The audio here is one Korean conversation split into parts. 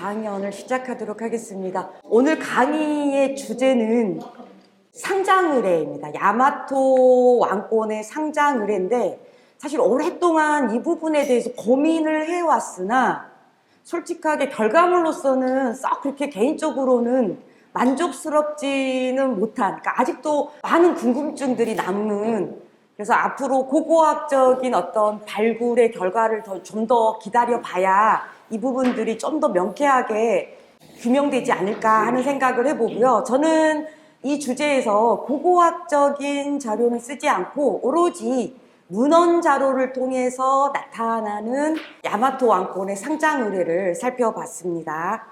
강연을 시작하도록 하겠습니다. 오늘 강의의 주제는 상장의뢰입니다. 야마토 왕권의 상장의뢰인데 사실 오랫동안 이 부분에 대해서 고민을 해왔으나 솔직하게 결과물로서는 썩 그렇게 개인적으로는 만족스럽지는 못한, 그러니까 아직도 많은 궁금증들이 남는, 그래서 앞으로 고고학적인 어떤 발굴의 결과를 좀 더 기다려봐야 이 부분들이 좀 더 명쾌하게 규명되지 않을까 하는 생각을 해보고요. 저는 이 주제에서 고고학적인 자료는 쓰지 않고 오로지 문헌 자료를 통해서 나타나는 야마토 왕권의 상장 의뢰를 살펴봤습니다.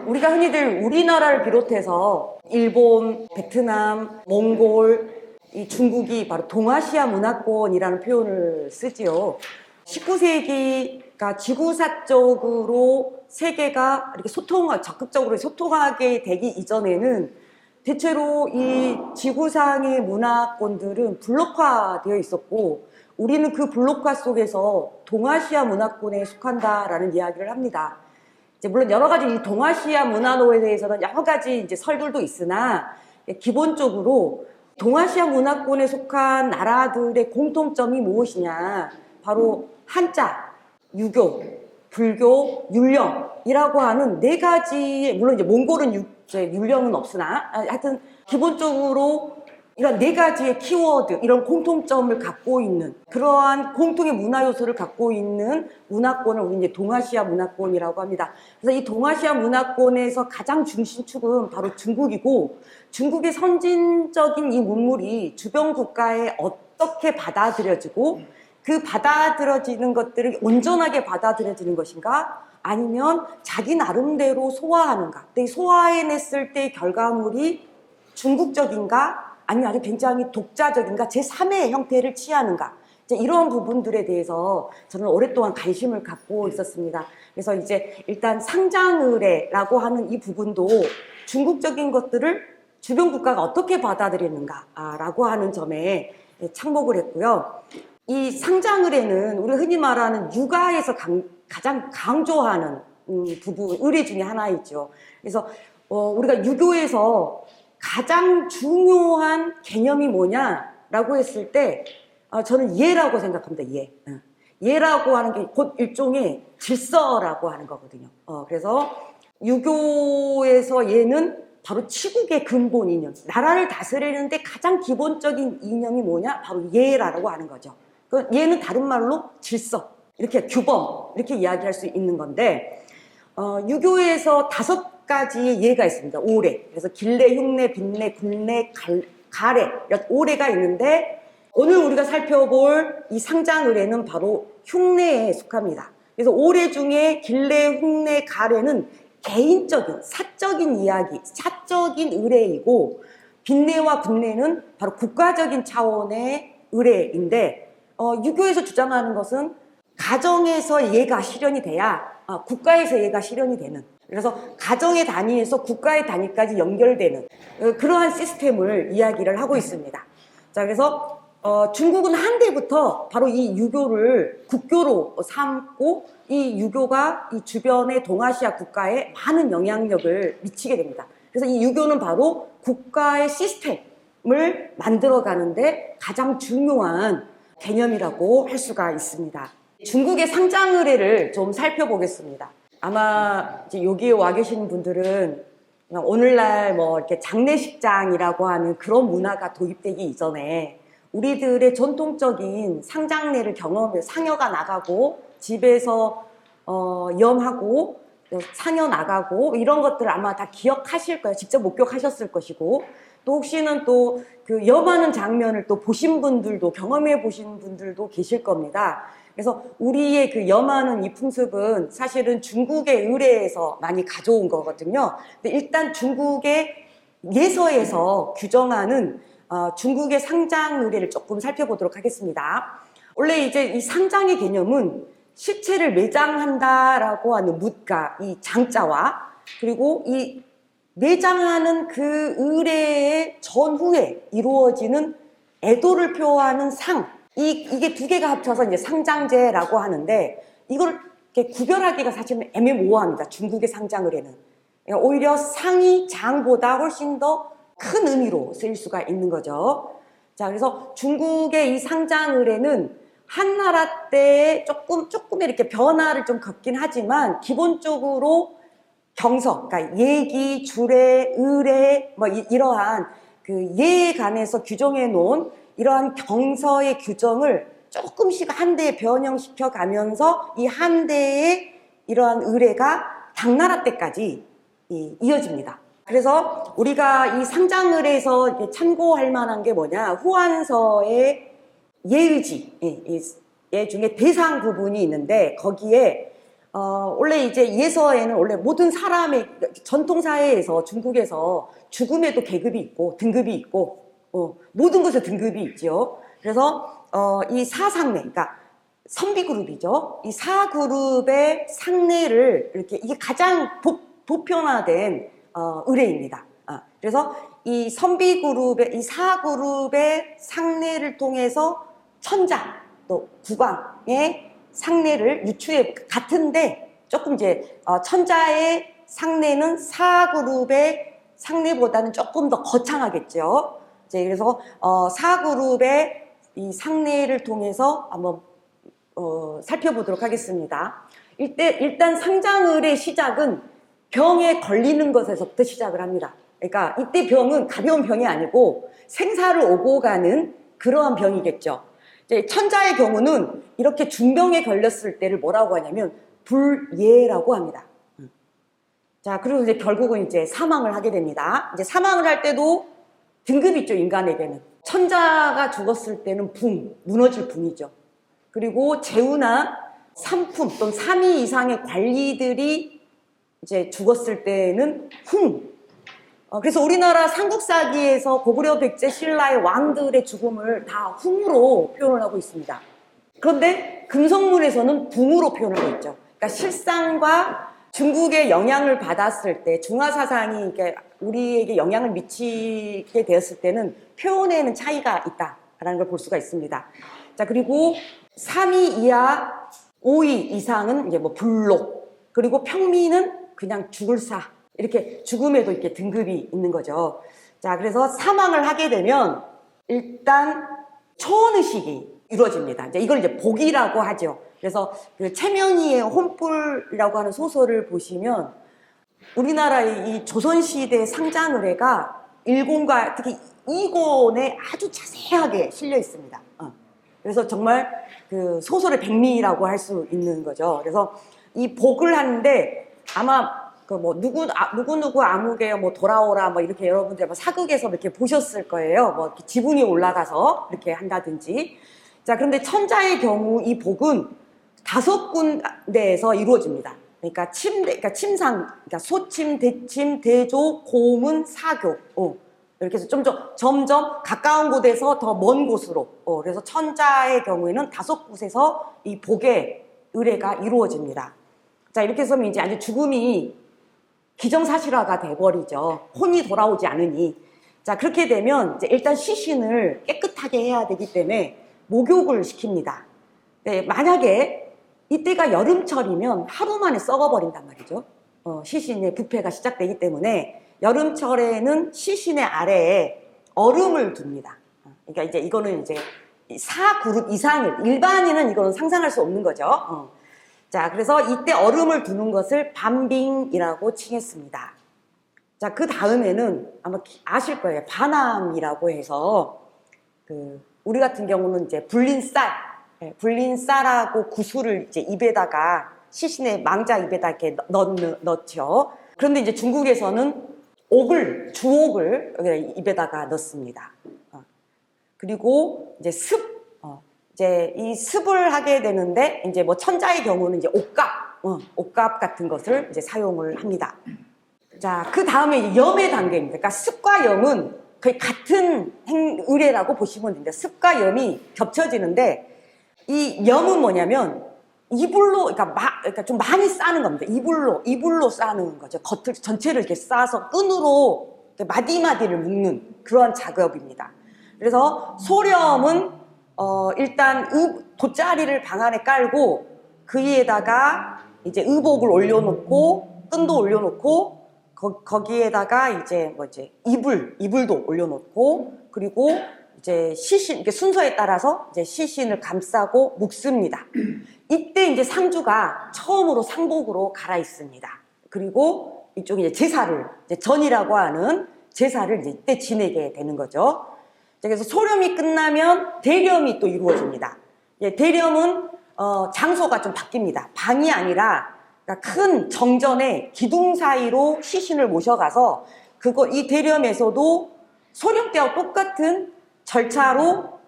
우리가 흔히들 우리나라를 비롯해서 일본, 베트남, 몽골, 이 중국이 바로 동아시아 문화권이라는 표현을 쓰지요. 19세기가 지구사적으로 세계가 이렇게 적극적으로 소통하게 되기 이전에는 대체로 이 지구상의 문화권들은 블록화되어 있었고 우리는 그 블록화 속에서 동아시아 문화권에 속한다라는 이야기를 합니다. 이제 물론 여러 가지 이 동아시아 문화로에 대해서는 여러 가지 이제 설들도 있으나 기본적으로 동아시아 문화권에 속한 나라들의 공통점이 무엇이냐? 바로 한자, 유교, 불교, 율령이라고 하는 네 가지의, 물론 이제 몽골은 율령은 없으나 하여튼 기본적으로 이런 네 가지의 키워드, 이런 공통점을 갖고 있는 그러한 공통의 문화 요소를 갖고 있는 문화권을 우리 이제 동아시아 문화권이라고 합니다. 그래서 이 동아시아 문화권에서 가장 중심축은 바로 중국이고 중국의 선진적인 이 문물이 주변 국가에 어떻게 받아들여지고 그 받아들여지는 것들을 온전하게 받아들여지는 것인가 아니면 자기 나름대로 소화하는가, 소화해냈을 때 결과물이 중국적인가 아니면 아주 굉장히 독자적인가 제3의 형태를 취하는가, 이제 이런 부분들에 대해서 저는 오랫동안 관심을 갖고 있었습니다. 그래서 이제 일단 상장의뢰라고 하는 이 부분도 중국적인 것들을 주변 국가가 어떻게 받아들이는가라고 하는 점에 착목을 했고요. 이 상장의뢰는 우리가 흔히 말하는 육아에서 가장 강조하는 부분, 의뢰 중에 하나이죠. 그래서 우리가 유교에서 가장 중요한 개념이 뭐냐라고 했을 때 저는 예라고 생각합니다. 예라고 하는 게 곧 일종의 질서라고 하는 거거든요. 그래서 유교에서 예는 바로 치국의 근본 이념, 나라를 다스리는데 가장 기본적인 이념이 뭐냐? 바로 예라고 하는 거죠. 예는 다른 말로 질서, 이렇게 규범, 이렇게 이야기할 수 있는 건데 유교에서 5가지의 예가 있습니다. 오례. 그래서 길례, 흉례, 빈례, 군례, 가례, 이런 오례가 있는데 오늘 우리가 살펴볼 이 상장의례는 바로 흉례에 속합니다. 그래서 오례 중에 길례, 흉례, 가례는 개인적인, 사적인 이야기, 사적인 의례이고 빈례와 군례는 바로 국가적인 차원의 의례인데 유교에서 주장하는 것은 가정에서 예가 실현이 돼야 국가에서 예가 실현이 되는, 그래서 가정의 단위에서 국가의 단위까지 연결되는 그러한 시스템을 이야기를 하고 있습니다. 자, 그래서 중국은 한때부터 바로 이 유교를 국교로 삼고 이 유교가 이 주변의 동아시아 국가에 많은 영향력을 미치게 됩니다. 그래서 이 유교는 바로 국가의 시스템을 만들어가는데 가장 중요한 개념이라고 할 수가 있습니다. 중국의 상장의례를 좀 살펴보겠습니다. 아마 이제 여기에 와 계신 분들은 오늘날 뭐 이렇게 장례식장이라고 하는 그런 문화가 도입되기 이전에 우리들의 전통적인 상장례를 경험해 상여가 나가고 집에서 염하고 상여 나가고 이런 것들을 아마 다 기억하실 거예요. 직접 목격하셨을 것이고 또 혹시는 또 그 염하는 장면을 또 보신 분들도 경험해 보신 분들도 계실 겁니다. 그래서 우리의 그 염하는 이 풍습은 사실은 중국의 의례에서 많이 가져온 거거든요. 근데 일단 중국의 예서에서 규정하는 중국의 상장 의례를 조금 살펴보도록 하겠습니다. 원래 이제 이 상장의 개념은 시체를 매장한다라고 하는 묻가, 이 장자와 그리고 이 매장하는 그 의례의 전후에 이루어지는 애도를 표하는 상, 이게 두 개가 합쳐서 이제 상장제라고 하는데 이걸 이렇게 구별하기가 사실 애매모호합니다. 중국의 상장의뢰는. 그러니까 오히려 상이 장보다 훨씬 더 큰 의미로 쓰일 수가 있는 거죠. 자, 그래서 중국의 이 상장의뢰는 한나라 때에 조금 이렇게 변화를 좀 겪긴 하지만 기본적으로 경서, 그러니까 예기, 주례, 의례, 뭐 이러한 그 예에 관해서 규정해 놓은 이러한 경서의 규정을 조금씩 한대에 변형시켜 가면서 이 한대의 이러한 의례가 당나라 때까지 이어집니다. 그래서 우리가 이 상장의례에서 이렇게 참고할 만한 게 뭐냐, 후한서의 예의지, 예 중에 대상 부분이 있는데 거기에 원래 이제 예서에는 원래 모든 사람의 전통사회에서 중국에서 죽음에도 계급이 있고 등급이 있고 모든 것에 등급이 있죠. 그래서 이 사상례, 그러니까 선비그룹이죠. 이 사그룹의 상례를 이렇게 이게 가장 보편화된 의례입니다. 그래서 이 선비그룹의 이 사그룹의 상례를 통해서 천자 또 국왕의 상례를 유추해 같은데 조금 이제 천자의 상례는 사그룹의 상례보다는 조금 더 거창하겠죠. 이제 그래서 사그룹의 이 상례를 통해서 한번 살펴보도록 하겠습니다. 일단 상장의례의 시작은 병에 걸리는 것에서부터 시작을 합니다. 그러니까 이때 병은 가벼운 병이 아니고 생사를 오고 가는 그러한 병이겠죠. 이제 천자의 경우는 이렇게 중병에 걸렸을 때를 뭐라고 하냐면 불예라고 합니다. 자, 그리고 이제 결국은 이제 사망을 하게 됩니다. 이제 사망을 할 때도 등급이 있죠, 인간에게는. 천자가 죽었을 때는 무너질 붕이죠. 그리고 제후나 삼품 또는 3위 이상의 관리들이 이제 죽었을 때는 그래서 우리나라 삼국사기에서 고구려, 백제, 신라의 왕들의 죽음을 다 흉으로 표현을 하고 있습니다. 그런데 금성문에서는 붕으로 표현하고 있죠. 그러니까 실상과 중국의 영향을 받았을 때, 중화사상이 이렇게 우리에게 영향을 미치게 되었을 때는 표현에는 차이가 있다라는 걸 볼 수가 있습니다. 자, 그리고 3위 이하 5위 이상은 이제 뭐 불록, 그리고 평민은 그냥 죽을 사, 이렇게 죽음에도 이렇게 등급이 있는 거죠. 자, 그래서 사망을 하게 되면 일단 초원의식이 이루어집니다. 이걸 이제 복이라고 하죠. 그래서 그 최면희의 혼불이라고 하는 소설을 보시면 우리나라의 이 조선시대 상장의례가 1권과 특히 2권에 아주 자세하게 실려 있습니다. 그래서 정말 그 소설의 백미라고 할 수 있는 거죠. 그래서 이 복을 하는데 아마 그 뭐 누구 아무개요 뭐 돌아오라 뭐 이렇게 여러분들 뭐 사극에서 이렇게 보셨을 거예요. 뭐 이렇게 지붕이 올라가서 이렇게 한다든지. 자, 그런데 천자의 경우 이 복은 5군데에서 이루어집니다. 그러니까 그러니까 침상, 그러니까 소침, 대침, 대조, 고문, 사교. 이렇게 해서 점점 가까운 곳에서 더 먼 곳으로. 그래서 천자의 경우에는 5곳에서 이 복의 의례가 이루어집니다. 자, 이렇게 해서 이제 아주 죽음이 기정사실화가 돼버리죠. 혼이 돌아오지 않으니. 자, 그렇게 되면 이제 일단 시신을 깨끗하게 해야 되기 때문에 목욕을 시킵니다. 네, 만약에 이때가 여름철이면 하루 만에 썩어버린단 말이죠. 시신의 부패가 시작되기 때문에 여름철에는 시신의 아래에 얼음을 둡니다. 그러니까 이제 이거는 이제 4그룹 이상일, 일반인은 이거는 상상할 수 없는 거죠. 자, 그래서 이때 얼음을 두는 것을 반빙이라고 칭했습니다. 자, 그 다음에는 아마 아실 거예요. 반암이라고 해서 우리 같은 경우는 이제 불린 쌀하고 구슬을 이제 입에다가 시신의 망자 입에다 이렇게 넣죠. 그런데 이제 중국에서는 주옥을 입에다가 넣습니다. 그리고 이제 이제 이 습을 하게 되는데 이제 뭐 천자의 경우는 이제 옷갑 같은 것을 이제 사용을 합니다. 자, 그 다음에 염의 단계입니다. 그러니까 습과 염은 거의 같은 의례라고 보시면 됩니다. 습과 염이 겹쳐지는데 이 염은 뭐냐면 이불로, 그러니까 좀 많이 싸는 겁니다. 이불로 싸는 거죠. 겉을 전체를 이렇게 싸서 끈으로 마디마디를 묶는 그러한 작업입니다. 그래서 소렴은 일단 돗자리를 방 안에 깔고 그 위에다가 이제 의복을 올려놓고 끈도 올려놓고 거기에다가 이제 이불도 올려놓고 그리고 이제 시신 이렇게 순서에 따라서 이제 시신을 감싸고 묶습니다. 이때 이제 상주가 처음으로 상복으로 갈아입습니다. 그리고 이쪽에 이제 제사를 이제 전이라고 하는 제사를 이제 이때 지내게 되는 거죠. 그래서 소렴이 끝나면 대렴이 또 이루어집니다. 대렴은 장소가 좀 바뀝니다. 방이 아니라 그러니까 큰 정전의 기둥 사이로 시신을 모셔가서 이 대렴에서도 소렴 때와 똑같은 절차로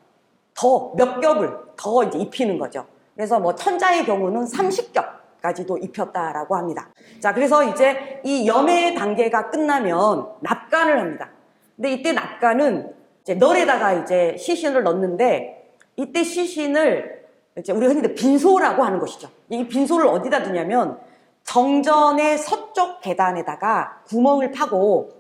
더 몇 겹을 더 이제 입히는 거죠. 그래서 뭐 천자의 경우는 30겹까지도 입혔다라고 합니다. 자, 그래서 이제 이 염의 단계가 끝나면 납관을 합니다. 근데 이때 납관은 이제 널에다가 이제 시신을 넣는데 이때 시신을 이제 우리가 흔히 빈소라고 하는 것이죠. 이 빈소를 어디다 두냐면 정전의 서쪽 계단에다가 구멍을 파고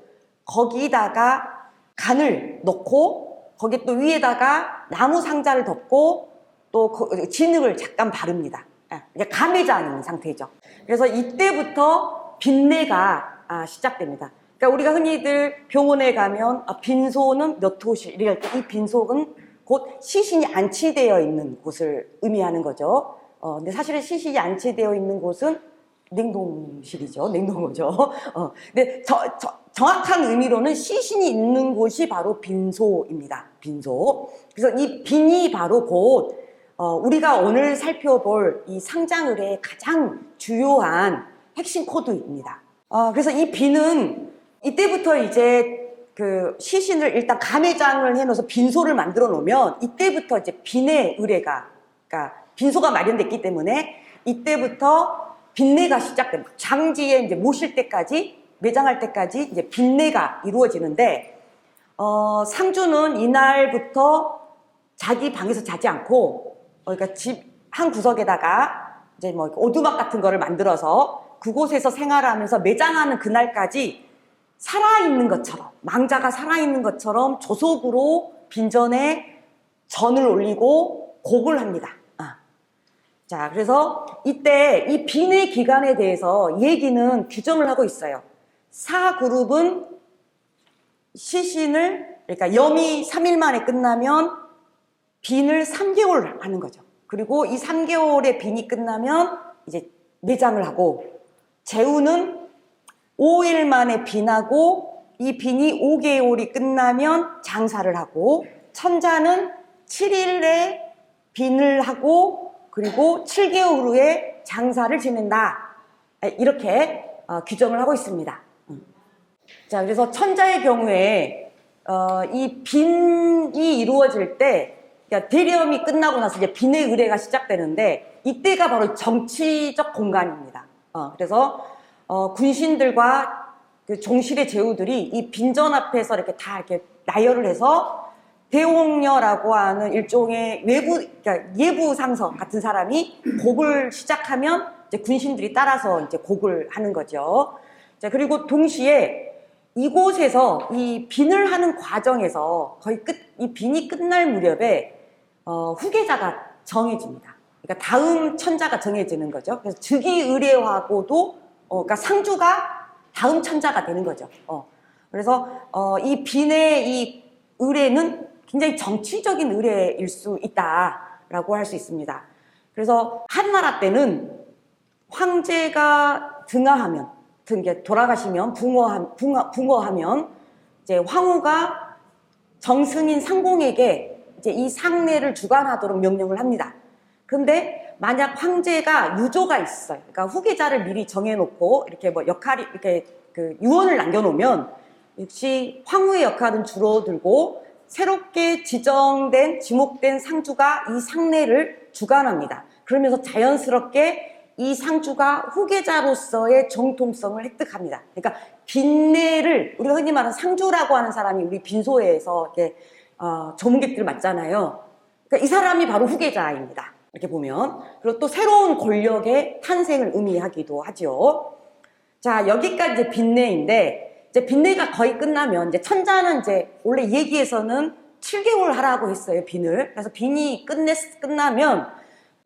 거기다가 간을 넣고 거기 또 위에다가 나무 상자를 덮고 또 진흙을 잠깐 바릅니다. 이제 가매자는 상태죠. 그래서 이때부터 빈내가 시작됩니다. 그러니까 우리가 흔히들 병원에 가면 빈소는 몇 호실 이럴 때 이 빈소는 곧 시신이 안치되어 있는 곳을 의미하는 거죠. 근데 사실은 시신이 안치되어 있는 곳은 냉동실이죠. 냉동고죠. 근데 정확한 의미로는 시신이 있는 곳이 바로 빈소입니다. 빈소. 그래서 이 빈이 바로 곧 우리가 오늘 살펴볼 이 상장을의 가장 주요한 핵심 코드입니다. 그래서 이 빈은 이때부터 이제 그 시신을 일단 가매장을 해놓아서 빈소를 만들어 놓으면 이때부터 이제 빈의 의례가, 그러니까 빈소가 마련됐기 때문에 이때부터 빈내가 시작됩니다. 장지에 이제 모실 때까지, 매장할 때까지 이제 빈내가 이루어지는데, 상주는 이날부터 자기 방에서 자지 않고, 그러니까 집 한 구석에다가 이제 뭐 오두막 같은 거를 만들어서 그곳에서 생활하면서 매장하는 그날까지 살아있는 것처럼, 망자가 살아있는 것처럼 조속으로 빈전에 전을 올리고 곡을 합니다. 자, 그래서 이때 이 빈의 기간에 대해서 얘기는 규정을 하고 있어요. 사그룹은 시신을, 그러니까 염이 3일 만에 끝나면 빈을 3개월 하는 거죠. 그리고 이 3개월의 빈이 끝나면 이제 매장을 하고, 제우는 5일 만에 빈하고 이 빈이 5개월이 끝나면 장사를 하고, 천자는 7일에 빈을 하고 그리고 7개월 후에 장사를 지낸다. 이렇게 규정을 하고 있습니다. 자, 그래서 천자의 경우에 이 빈이 이루어질 때, 그러니까 대렴이 끝나고 나서 이제 빈의 의례가 시작되는데 이때가 바로 정치적 공간입니다. 그래서 군신들과 그 종실의 제후들이 이 빈전 앞에서 이렇게 다 이렇게 나열을 해서 대홍녀라고 하는 일종의 그러니까 예부 상서 같은 사람이 곡을 시작하면 이제 군신들이 따라서 이제 곡을 하는 거죠. 자, 그리고 동시에 이곳에서 이 빈을 하는 과정에서 거의 이 빈이 끝날 무렵에 후계자가 정해집니다. 그러니까 다음 천자가 정해지는 거죠. 그래서 즉위 의례하고도 그러니까 상주가 다음 천자가 되는 거죠. 그래서 이 빈의 이 의례는 굉장히 정치적인 의례일 수 있다라고 할 수 있습니다. 그래서 한나라 때는 황제가 등하하면, 돌아가시면 붕어하면 이제 황후가 정승인 상공에게 이제 이 상례를 주관하도록 명령을 합니다. 근데 만약 황제가 유조가 있어요. 그러니까 후계자를 미리 정해놓고 이렇게 뭐 역할이 이렇게 그 유언을 남겨놓으면 역시 황후의 역할은 줄어들고 새롭게 지목된 상주가 이 상례를 주관합니다. 그러면서 자연스럽게 이 상주가 후계자로서의 정통성을 획득합니다. 그러니까 빈내를 우리가 흔히 말하는 상주라고 하는 사람이 우리 빈소에서 이렇게 조문객들 맞잖아요. 그러니까 이 사람이 바로 후계자입니다. 이렇게 보면. 그리고 또 새로운 권력의 탄생을 의미하기도 하죠. 자, 여기까지 이제 빈내인데, 이제 빈내가 거의 끝나면, 이제 천자는 이제 원래 얘기에서는 7개월 하라고 했어요, 빈을. 그래서 빈이 끝나면,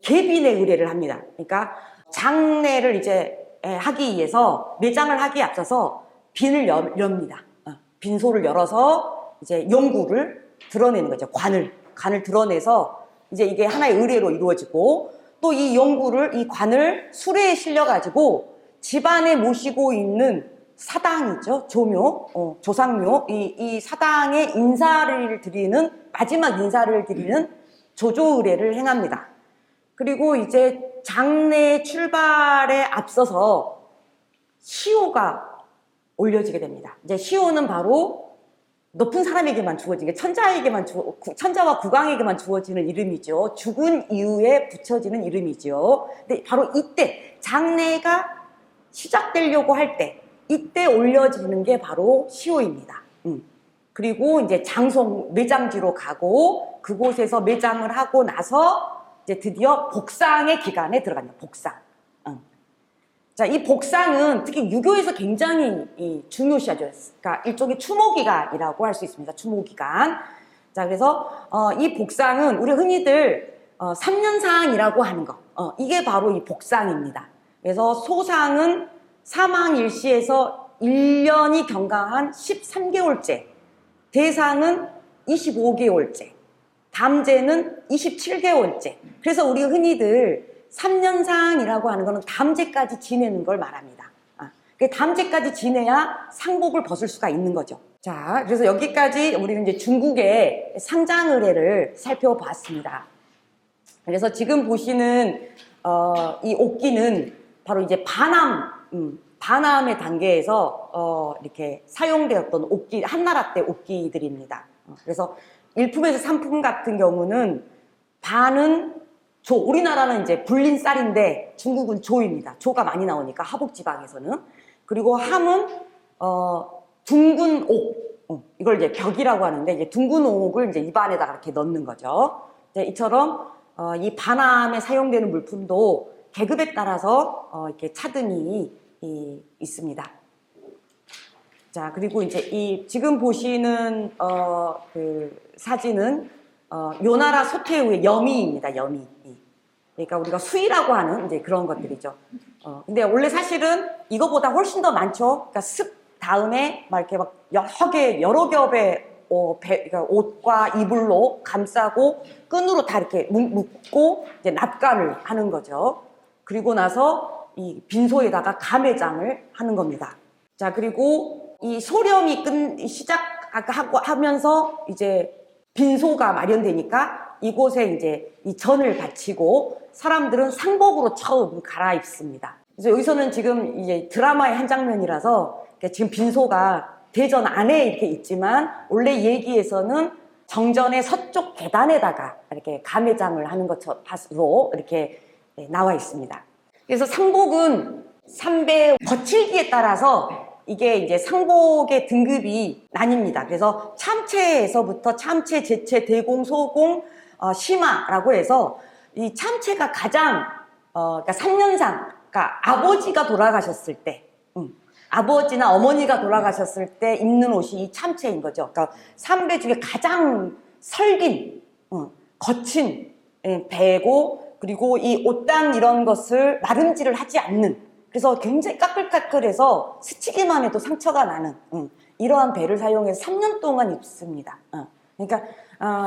개빈의 의뢰를 합니다. 그러니까 장례를 이제 하기 위해서 매장을 하기에 앞서서 빈을 엽니다. 빈소를 열어서 이제 용구를 드러내는 거죠. 관을 드러내서 이제 이게 하나의 의뢰로 이루어지고, 또 이 용구를, 이 관을 수레에 실려가지고 집안에 모시고 있는 사당이죠. 조묘, 조상묘, 이 사당에 인사를 드리는, 마지막 인사를 드리는 조조 의례를 행합니다. 그리고 이제 장례 출발에 앞서서 시호가 올려지게 됩니다. 이제 시호는 바로 높은 사람에게만 주어지는, 천자와 국왕에게만 주어지는 이름이죠. 죽은 이후에 붙여지는 이름이죠. 근데 바로 이때 장례가 시작되려고 할 때, 이때 올려지는 게 바로 시호입니다. 그리고 이제 매장지로 가고, 그곳에서 매장을 하고 나서 이제 드디어 복상의 기간에 들어갑니다. 복상. 자, 이 복상은 특히 유교에서 굉장히 중요시하죠. 그러니까 일종의 추모기간이라고 할 수 있습니다. 추모기간. 자, 그래서 이 복상은 우리 흔히들 3년상이라고 하는 거, 이게 바로 이 복상입니다. 그래서 소상은 사망일시에서 1년이 경과한 13개월째, 대상은 25개월째, 담제는 27개월째. 그래서 우리 흔히들 3년상이라고 하는 거는 담제까지 지내는 걸 말합니다. 담제까지 지내야 상복을 벗을 수가 있는 거죠. 자, 그래서 여기까지 우리는 이제 중국의 상장의례를 살펴봤습니다. 그래서 지금 보시는 이 옥기는 바로 이제 반암의 단계에서 이렇게 사용되었던 옥기, 한나라 때 옥기들입니다. 그래서 일품에서 3품 같은 경우는 반은 조, 우리나라는 이제 불린 쌀인데 중국은 조입니다. 조가 많이 나오니까 하북지방에서는. 그리고 함은 둥근 옥, 이걸 이제 벽이라고 하는데, 이제 둥근 옥을 이제 입안에다가 이렇게 넣는 거죠. 이처럼 이 반암에 사용되는 물품도 계급에 따라서 이렇게 차등이 있습니다. 자, 그리고 이제 지금 보시는 그 사진은 요나라 소태우의 여미입니다. 여미. 그러니까 우리가 수의라고 하는 이제 그런 것들이죠. 근데 원래 사실은 이거보다 훨씬 더 많죠. 그러니까 습 다음에 막 이렇게 막 여러 겹의 그러니까 옷과 이불로 감싸고 끈으로 다 이렇게 묶고 이제 납관을 하는 거죠. 그리고 나서 이 빈소에다가 가매장을 하는 겁니다. 자, 그리고 이 소렴이 시작하면서 이제 빈소가 마련되니까 이곳에 이제 이 전을 바치고 사람들은 상복으로 처음 갈아입습니다. 그래서 여기서는 지금 이제 드라마의 한 장면이라서 지금 빈소가 대전 안에 이렇게 있지만, 원래 얘기에서는 정전의 서쪽 계단에다가 이렇게 가매장을 하는 것으로 이렇게 나와 있습니다. 그래서 상복은 삼배 거칠기에 따라서 이게 이제 상복의 등급이 나뉩니다. 그래서 참체에서부터 참체, 제체, 대공, 소공, 심화라고 해서 이 참체가 가장 그러니까 3년상, 그러니까 아버지가 돌아가셨을 때, 아버지나 어머니가 돌아가셨을 때 입는 옷이 이 참체인 거죠. 그러니까 3배 중에 가장 설긴, 거친 배고, 그리고 이 옷단 이런 것을 나름질을 하지 않는, 그래서 굉장히 까끌까끌해서 스치기만 해도 상처가 나는 이러한 배를 사용해서 3년 동안 입습니다. 그러니까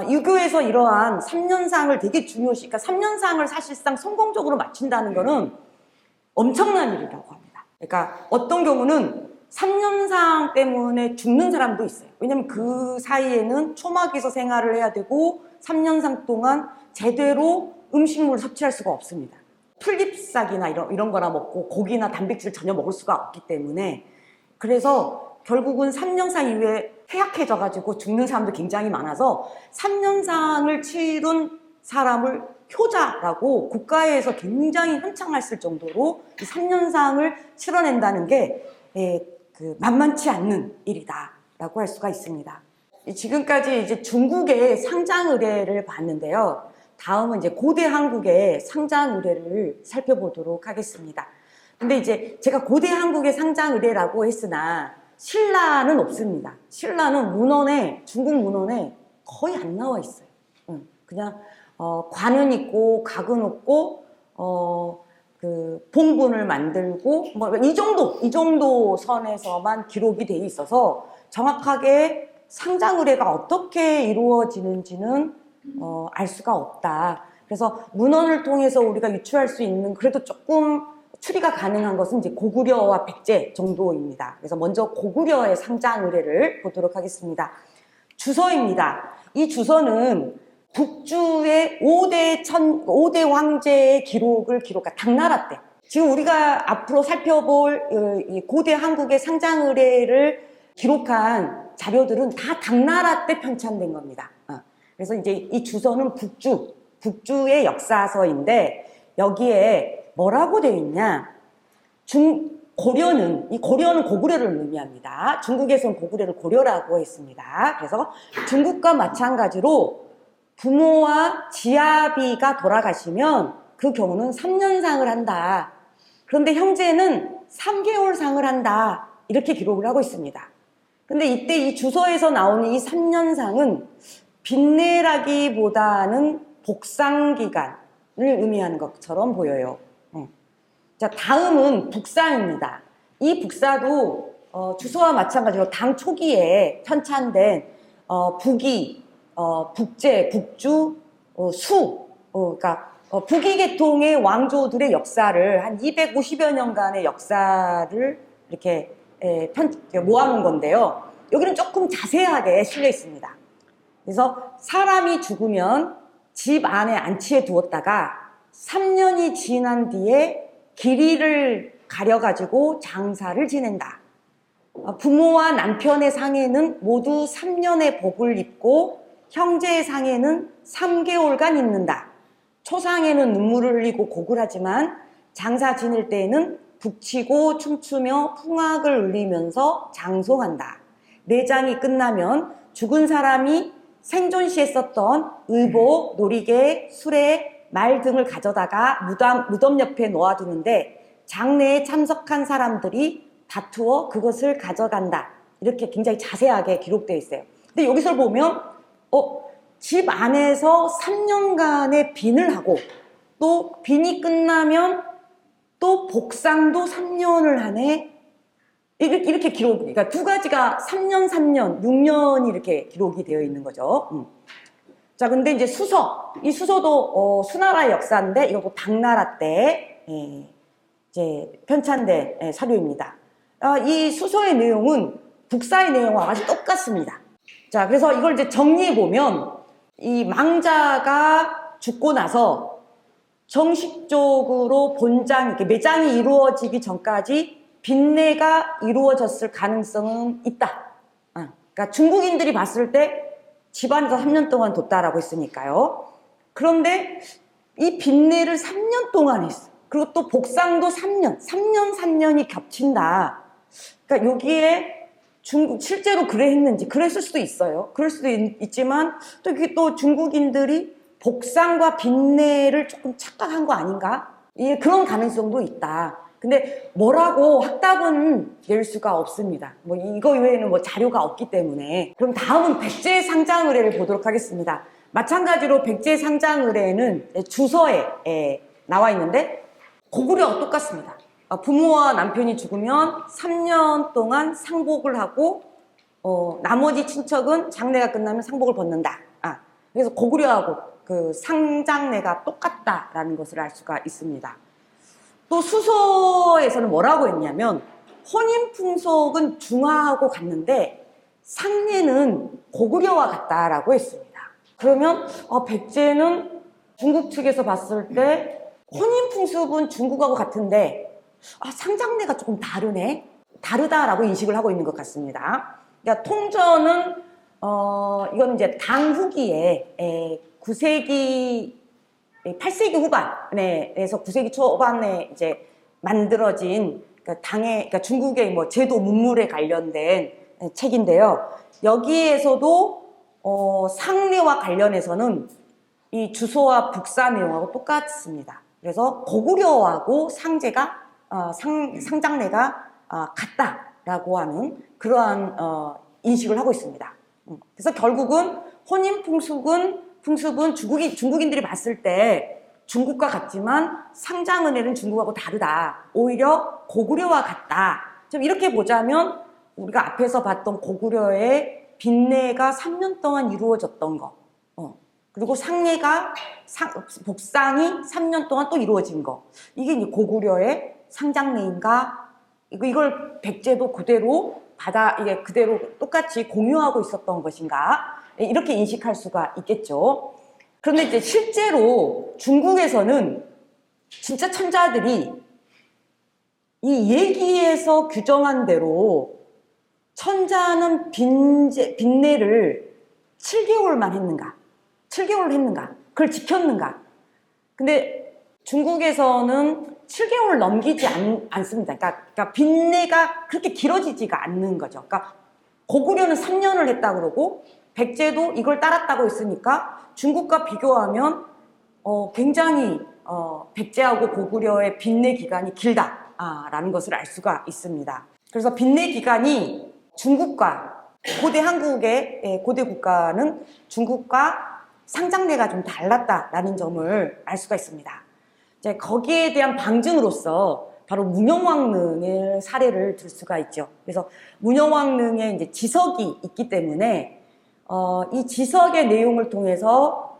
유교에서 이러한 3년상을 되게 중요시, 그러니까 3년상을 사실상 성공적으로 맞춘다는 거는 엄청난 일이라고 합니다. 그러니까 어떤 경우는 3년상 때문에 죽는 사람도 있어요. 왜냐면 그 사이에는 초막에서 생활을 해야 되고 3년상 동안 제대로 음식물을 섭취할 수가 없습니다. 풀잎싹이나 이런 거나 먹고 고기나 단백질을 전혀 먹을 수가 없기 때문에, 그래서 결국은 3년상 이후에 폐약해져가지고 죽는 사람도 굉장히 많아서 3년상을 치른 사람을 효자라고 국가에서 굉장히 현창했을 정도로 이 3년상을 치러낸다는 게 만만치 않는 일이다라고 할 수가 있습니다. 지금까지 이제 중국의 상장 의례를 봤는데요. 다음은 이제 고대 한국의 상장 의례를 살펴보도록 하겠습니다. 근데 이제 제가 고대 한국의 상장 의례라고 했으나 신라는 없습니다. 신라는 문헌에, 중국 문헌에 거의 안 나와 있어요. 그냥 관은 있고 각은 없고 그 봉분을 만들고 뭐 이 정도 선에서만 기록이 돼 있어서 정확하게 상장 의뢰가 어떻게 이루어지는지는 알 수가 없다. 그래서 문헌을 통해서 우리가 유추할 수 있는 그래도 조금 추리가 가능한 것은 이제 고구려와 백제 정도입니다. 그래서 먼저 고구려의 상장 의뢰를 보도록 하겠습니다. 주서입니다. 이 주서는 북주의 5대 황제의 기록한 당나라 때. 지금 우리가 앞으로 살펴볼 이 고대 한국의 상장 의뢰를 기록한 자료들은 다 당나라 때 편찬된 겁니다. 그래서 이제 이 주서는 북주의 역사서인데 여기에 뭐라고 되어 있냐? 고려는 고구려를 의미합니다. 중국에서는 고구려를 고려라고 했습니다. 그래서 중국과 마찬가지로 부모와 지아비가 돌아가시면 그 경우는 3년상을 한다. 그런데 형제는 3개월상을 한다. 이렇게 기록을 하고 있습니다. 근데 이때 이 주서에서 나오는 이 3년상은 빈례라기보다는 복상기간을 의미하는 것처럼 보여요. 자, 다음은 북사입니다. 이 북사도 주서와 마찬가지로 당 초기에 편찬된 북이, 북제, 북주, 수, 그러니까 북이 계통의 왕조들의 역사를 한 250여 년간의 역사를 이렇게 모아놓은 건데요. 여기는 조금 자세하게 실려 있습니다. 그래서 사람이 죽으면 집 안에 안치해 두었다가 3년이 지난 뒤에 길이를 가려가지고 장사를 지낸다. 부모와 남편의 상해는 모두 3년의 복을 입고 형제의 상해는 3개월간 입는다. 초상에는 눈물을 흘리고 곡을 하지만 장사 지낼 때에는 북치고 춤추며 풍악을 울리면서 장송한다. 내장이 끝나면 죽은 사람이 생존 시에 썼던 의복, 놀이개, 수레, 말 등을 가져다가 무덤 옆에 놓아두는데 장례에 참석한 사람들이 다투어 그것을 가져간다. 이렇게 굉장히 자세하게 기록되어 있어요. 근데 여기서 보면 집 안에서 3년간의 빈을 하고 또 빈이 끝나면 또 복상도 3년을 하네. 이렇게 기록, 그러니까 두 가지가 3년, 6년이 이렇게 기록이 되어 있는 거죠. 자, 근데 이제 이 수서도 수나라의 역사인데 이것도 당나라 때 이제 편찬된 사료입니다. 이 수서의 내용은 북사의 내용과 아주 똑같습니다. 자, 그래서 이걸 이제 정리해 보면 이 망자가 죽고 나서 정식적으로 이렇게 매장이 이루어지기 전까지 빈례가 이루어졌을 가능성은 있다. 그러니까 중국인들이 봤을 때 집안에서 3년 동안 뒀다라고 했으니까요. 그런데 이 빈례를 3년 동안 했어. 그리고 또 복상도 3년이 겹친다. 그러니까 여기에 실제로 했는지 그랬을 수도 있어요. 그럴 수도 있지만 또 이게 또 중국인들이 복상과 빈례를 조금 착각한 거 아닌가? 그런 가능성도 있다. 근데 뭐라고 확답은 낼 수가 없습니다. 뭐 이거 외에는 뭐 자료가 없기 때문에. 그럼 다음은 백제 상장 의뢰를 보도록 하겠습니다. 마찬가지로 백제 상장 의뢰는 주서에 나와 있는데 고구려와 똑같습니다. 부모와 남편이 죽으면 3년 동안 상복을 하고 나머지 친척은 장례가 끝나면 상복을 벗는다. 그래서 고구려하고 그 상장례가 똑같다라는 것을 알 수가 있습니다. 또 수서에서는 뭐라고 했냐면 혼인풍속은 중화하고 같는데 상례는 고구려와 같다라고 했습니다. 그러면 백제는 중국 측에서 봤을 때 혼인풍속은 중국하고 같은데 상장례가 조금 다르다라고 인식을 하고 있는 것 같습니다. 그러니까 통전은 이건 이제 당 후기에 9세기 8세기 후반에서 9세기 초반에 이제 만들어진 그러니까 중국의 뭐 제도 문물에 관련된 책인데요. 여기에서도 상례와 관련해서는 이 주소와 북사 내용하고 똑같습니다. 그래서 고구려하고 상장례가 같다라고 하는 그러한 인식을 하고 있습니다. 그래서 결국은 혼인풍속은 풍습은 중국인들이 봤을 때 중국과 같지만 상장은혜는 중국하고 다르다. 오히려 고구려와 같다. 좀 이렇게 보자면 우리가 앞에서 봤던 고구려의 빈례가 3년 동안 이루어졌던 거. 그리고 복상이 3년 동안 또 이루어진 거. 이게 이제 고구려의 상장례인가? 이걸 백제도 그대로 이게 그대로 똑같이 공유하고 있었던 것인가? 이렇게 인식할 수가 있겠죠. 그런데 이제 실제로 중국에서는 진짜 천자들이 이 얘기에서 규정한 대로 천자는 빈례를 7개월만 했는가? 7개월 했는가? 그걸 지켰는가? 근데 중국에서는 7개월 넘기지 않습니다. 그러니까 빈례가 그렇게 길어지지가 않는 거죠. 그러니까 고구려는 3년을 했다 그러고 백제도 이걸 따랐다고 했으니까 중국과 비교하면 굉장히 백제하고 고구려의 빈례 기간이 길다라는 것을 알 수가 있습니다. 그래서 빈례 기간이 중국과 고대 한국의 고대 국가는 중국과 상장례가 좀 달랐다라는 점을 알 수가 있습니다. 이제 거기에 대한 방증으로서 바로 문영왕릉의 사례를 들 수가 있죠. 그래서 문영왕릉에 이제 지석이 있기 때문에 이 지석의 내용을 통해서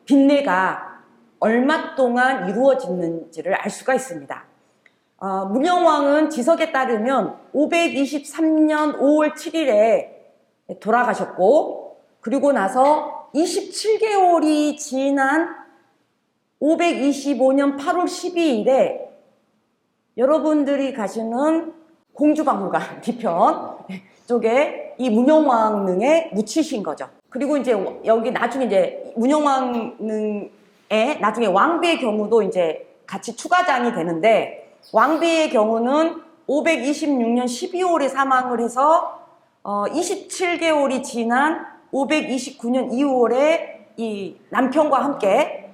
빈례가 얼마 동안 이루어졌는지를 알 수가 있습니다. 문영왕은 지석에 따르면 523년 5월 7일에 돌아가셨고, 그리고 나서 27개월이 지난 525년 8월 12일에 여러분들이 가시는 공주박물관 뒤편 쪽에 이 문영왕릉에 묻히신 거죠. 그리고 이제 여기 나중에 이제 문영왕릉에 나중에 왕비의 경우도 이제 같이 추가장이 되는데, 왕비의 경우는 526년 12월에 사망을 해서 27개월이 지난 529년 2월에 이 남편과 함께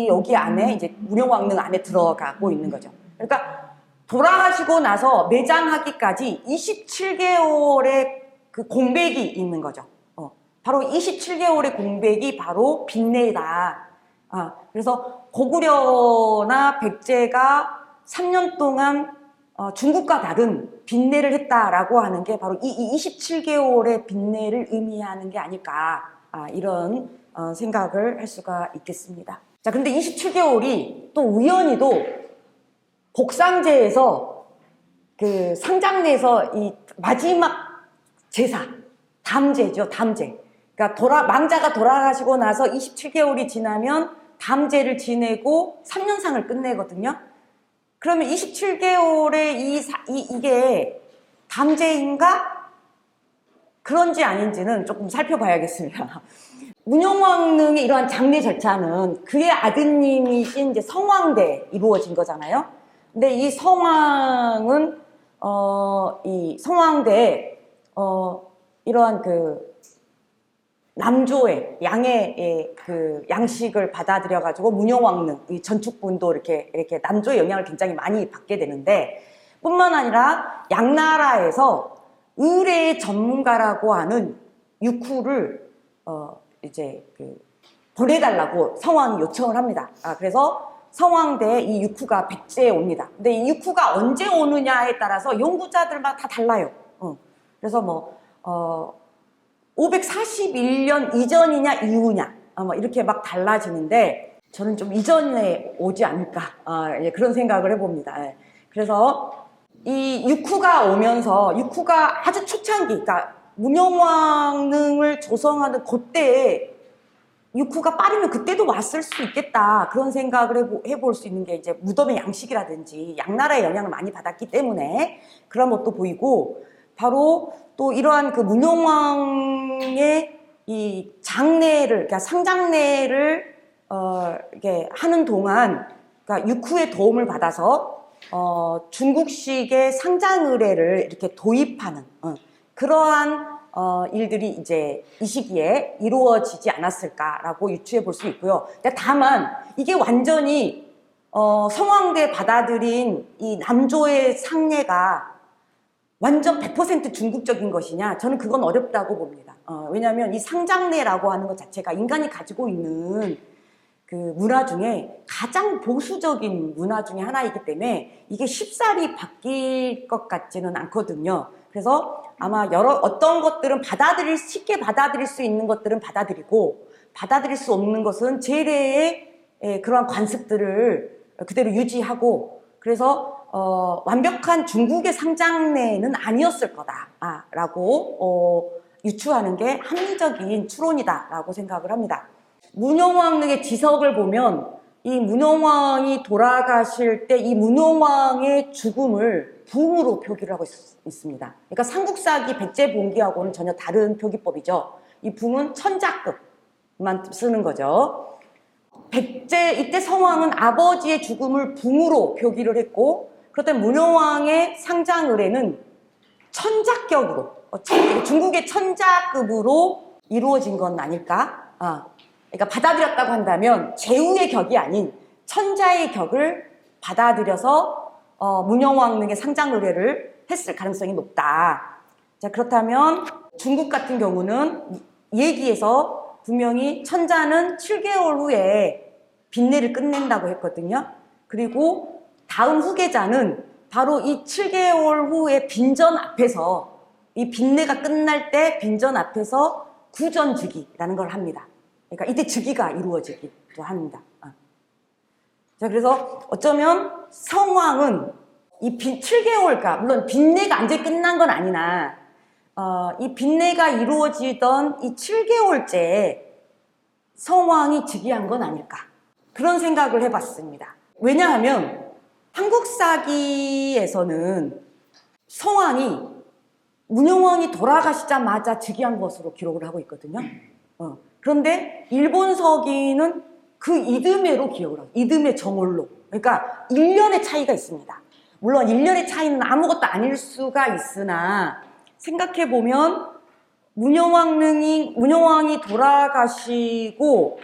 여기 안에 이제 문영왕릉 안에 들어가고 있는 거죠. 그러니까 돌아가시고 나서 매장하기까지 27개월의 그 공백이 있는 거죠. 바로 27개월의 공백이 바로 빈례다. 그래서 고구려나 백제가 3년 동안 중국과 다른 빈례를 했다라고 하는 게 바로 이 27개월의 빈례를 의미하는 게 아닐까, 이런 생각을 할 수가 있겠습니다. 자, 근데 27개월이 또 우연히도 복상제에서 그 상장례에서 이 마지막 제사, 담제죠, 담제. 그러니까 망자가 돌아가시고 나서 27개월이 지나면 담제를 지내고 3년상을 끝내거든요. 그러면 27개월에 이게 담제인가? 그런지 아닌지는 조금 살펴봐야겠습니다. 문영왕릉의 이러한 장례 절차는 그의 아드님이신 이제 성왕대 이루어진 거잖아요. 근데 이 성왕은 이 성왕대에 이러한 그 남조의 양의 그 양식을 받아들여 가지고 문영왕릉 이 전축분도 이렇게 남조의 영향을 굉장히 많이 받게 되는데, 뿐만 아니라 양나라에서 의례의 전문가라고 하는 육후를 이제 보내달라고 성왕이 요청을 합니다. 그래서 성왕대에 이 육후가 백제에 옵니다. 근데 이 육후가 언제 오느냐에 따라서 연구자들마다 다 달라요. 그래서 541년 이전이냐 이후냐 이렇게 막 달라지는데, 저는 좀 이전에 오지 않을까, 그런 생각을 해봅니다. 그래서 이 육후가 오면서, 육후가 아주 초창기, 그러니까 문영왕릉을 조성하는 그때에 육후가 빠르면 그때도 왔을 수 있겠다, 그런 생각을 해볼 수 있는 게 이제 무덤의 양식이라든지 양나라의 영향을 많이 받았기 때문에 그런 것도 보이고, 바로 또 이러한 그 문영왕의 이 장례를, 그러니까 상장례를 이렇게 하는 동안, 그러니까 육후의 도움을 받아서 중국식의 상장의례를 이렇게 도입하는 그러한 일들이 이제 이 시기에 이루어지지 않았을까라고 유추해 볼 수 있고요. 근데 다만 이게 완전히 성왕대 받아들인 이 남조의 상례가 완전 100% 중국적인 것이냐? 저는 그건 어렵다고 봅니다. 왜냐하면 이 상장내라고 하는 것 자체가 인간이 가지고 있는 그 문화 중에 가장 보수적인 문화 중에 하나이기 때문에 이게 쉽사리 바뀔 것 같지는 않거든요. 그래서 아마 어떤 것들은 쉽게 받아들일 수 있는 것들은 받아들이고, 받아들일 수 없는 것은 제래의 그러한 관습들을 그대로 유지하고, 그래서 완벽한 중국의 상장내는 아니었을 거다라고 유추하는 게 합리적인 추론이다라고 생각을 합니다. 문영왕릉의 지석을 보면 이 문영왕이 돌아가실 때 이 문영왕의 죽음을 붕으로 표기를 하고 있습니다. 그러니까 삼국사기 백제봉기하고는 전혀 다른 표기법이죠. 이 붕은 천자급만 쓰는 거죠. 이때 성왕은 아버지의 죽음을 붕으로 표기를 했고, 그렇다면 문영왕의 상장의례는 천자격으로, 중국의 천자급으로 이루어진 건 아닐까? 그러니까 받아들였다고 한다면 제후의 격이 아닌 천자의 격을 받아들여서 문영왕릉의 상장의례를 했을 가능성이 높다. 자, 그렇다면 중국 같은 경우는 얘기에서 분명히 천자는 7개월 후에 빈례를 끝낸다고 했거든요. 그리고 다음 후계자는 바로 이 7개월 후에 빈전 앞에서, 이 빈례가 끝날 때 빈전 앞에서 구전즉위라는 걸 합니다. 그러니까 이때 즉위가 이루어지기도 합니다. 자, 그래서 어쩌면 성왕은 이 7개월가, 물론 빈례가 완전히 끝난 건 아니나, 이 빈례가 이루어지던 이 7개월째에 성왕이 즉위한 건 아닐까. 그런 생각을 해봤습니다. 왜냐하면 한국사기에서는 성왕이 문영왕이 돌아가시자마자 즉위한 것으로 기록을 하고 있거든요. 그런데 일본서기는 그 이듬해로 기억을 하고, 이듬해 정월로. 그러니까 1년의 차이가 있습니다. 물론 1년의 차이는 아무것도 아닐 수가 있으나, 생각해보면 문영왕이 돌아가시고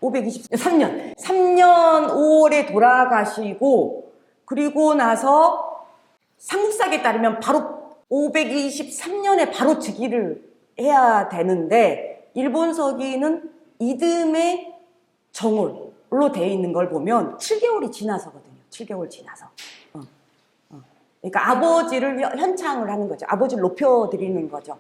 3년 5월에 돌아가시고, 그리고 나서 삼국사기에 따르면 바로 523년에 바로 즉위를 해야 되는데, 일본서기는 이듬해 정월로 되어 있는 걸 보면 7개월이 지나서거든요. 7개월 지나서. 그러니까 아버지를 현창을 하는 거죠. 아버지를 높여드리는 거죠.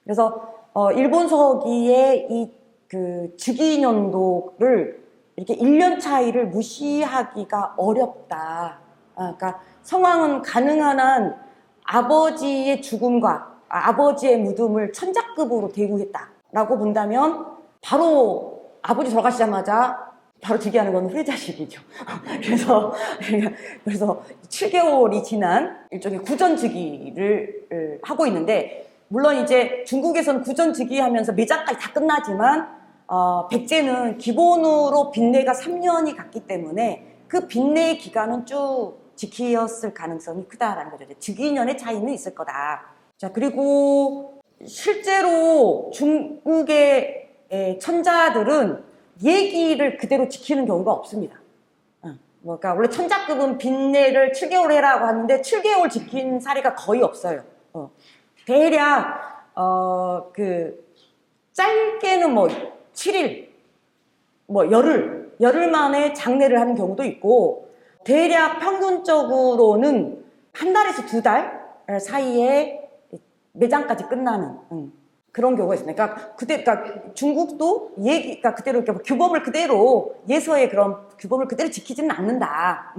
그래서 일본서기의 이 그 즉위년도를 이렇게 1년 차이를 무시하기가 어렵다. 그러니까 성왕은 가능한 한 아버지의 죽음과 아버지의 무덤을 천자급으로 대우했다라고 본다면, 바로 아버지 돌아가시자마자 바로 즉위하는 건 후레자식이죠. 그래서 7개월이 지난 일종의 구전즉위를 하고 있는데, 물론 이제 중국에서는 구전즉위하면서 매장까지 다 끝나지만, 백제는 기본으로 빈례가 3년이 갔기 때문에 그 빈례의 기간은 쭉 지키었을 가능성이 크다라는 거죠. 즉위년의 차이는 있을 거다. 자, 그리고 실제로 중국의 천자들은 얘기를 그대로 지키는 경우가 없습니다. 그러니까 원래 천자급은 빈례를 7개월 해라고 하는데 7개월 지킨 사례가 거의 없어요. 대략 짧게는 7일, 열흘 만에 장례를 하는 경우도 있고, 대략 평균적으로는 한 달에서 2달 사이에 매장까지 끝나는 그런 경우가 있습니다. 그러니까 중국도 그러니까 그대로 규범을 그대로, 예서의 그런 규범을 그대로 지키지는 않는다.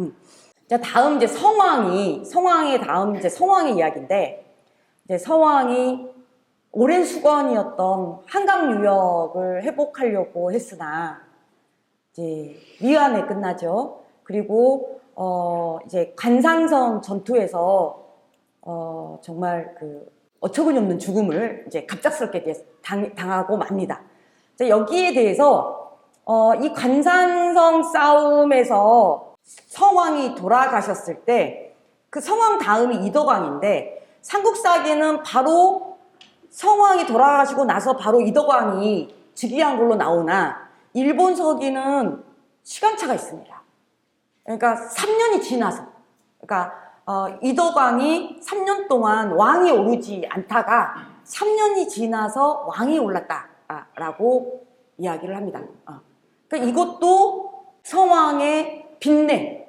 자, 다음 이제 성왕의 다음 이제 성왕의 이야기인데, 이제 성왕이 오랜 수건이었던 한강 유역을 회복하려고 했으나 이제 미완에 끝나죠. 그리고 이제 관상성 전투에서 정말 어처구니 없는 죽음을 이제 갑작스럽게 당하고 맙니다. 자, 여기에 대해서 이 관상성 싸움에서 성왕이 돌아가셨을 때, 그 성왕 다음이 이덕왕인데, 삼국사기는 바로 성왕이 돌아가시고 나서 바로 이덕왕이 즉위한 걸로 나오나, 일본서기는 시간차가 있습니다. 그러니까 3년이 지나서, 그러니까 이덕왕이 3년 동안 왕이 오르지 않다가 3년이 지나서 왕이 올랐다라고 이야기를 합니다. 그러니까 이것도 성왕의 빈례,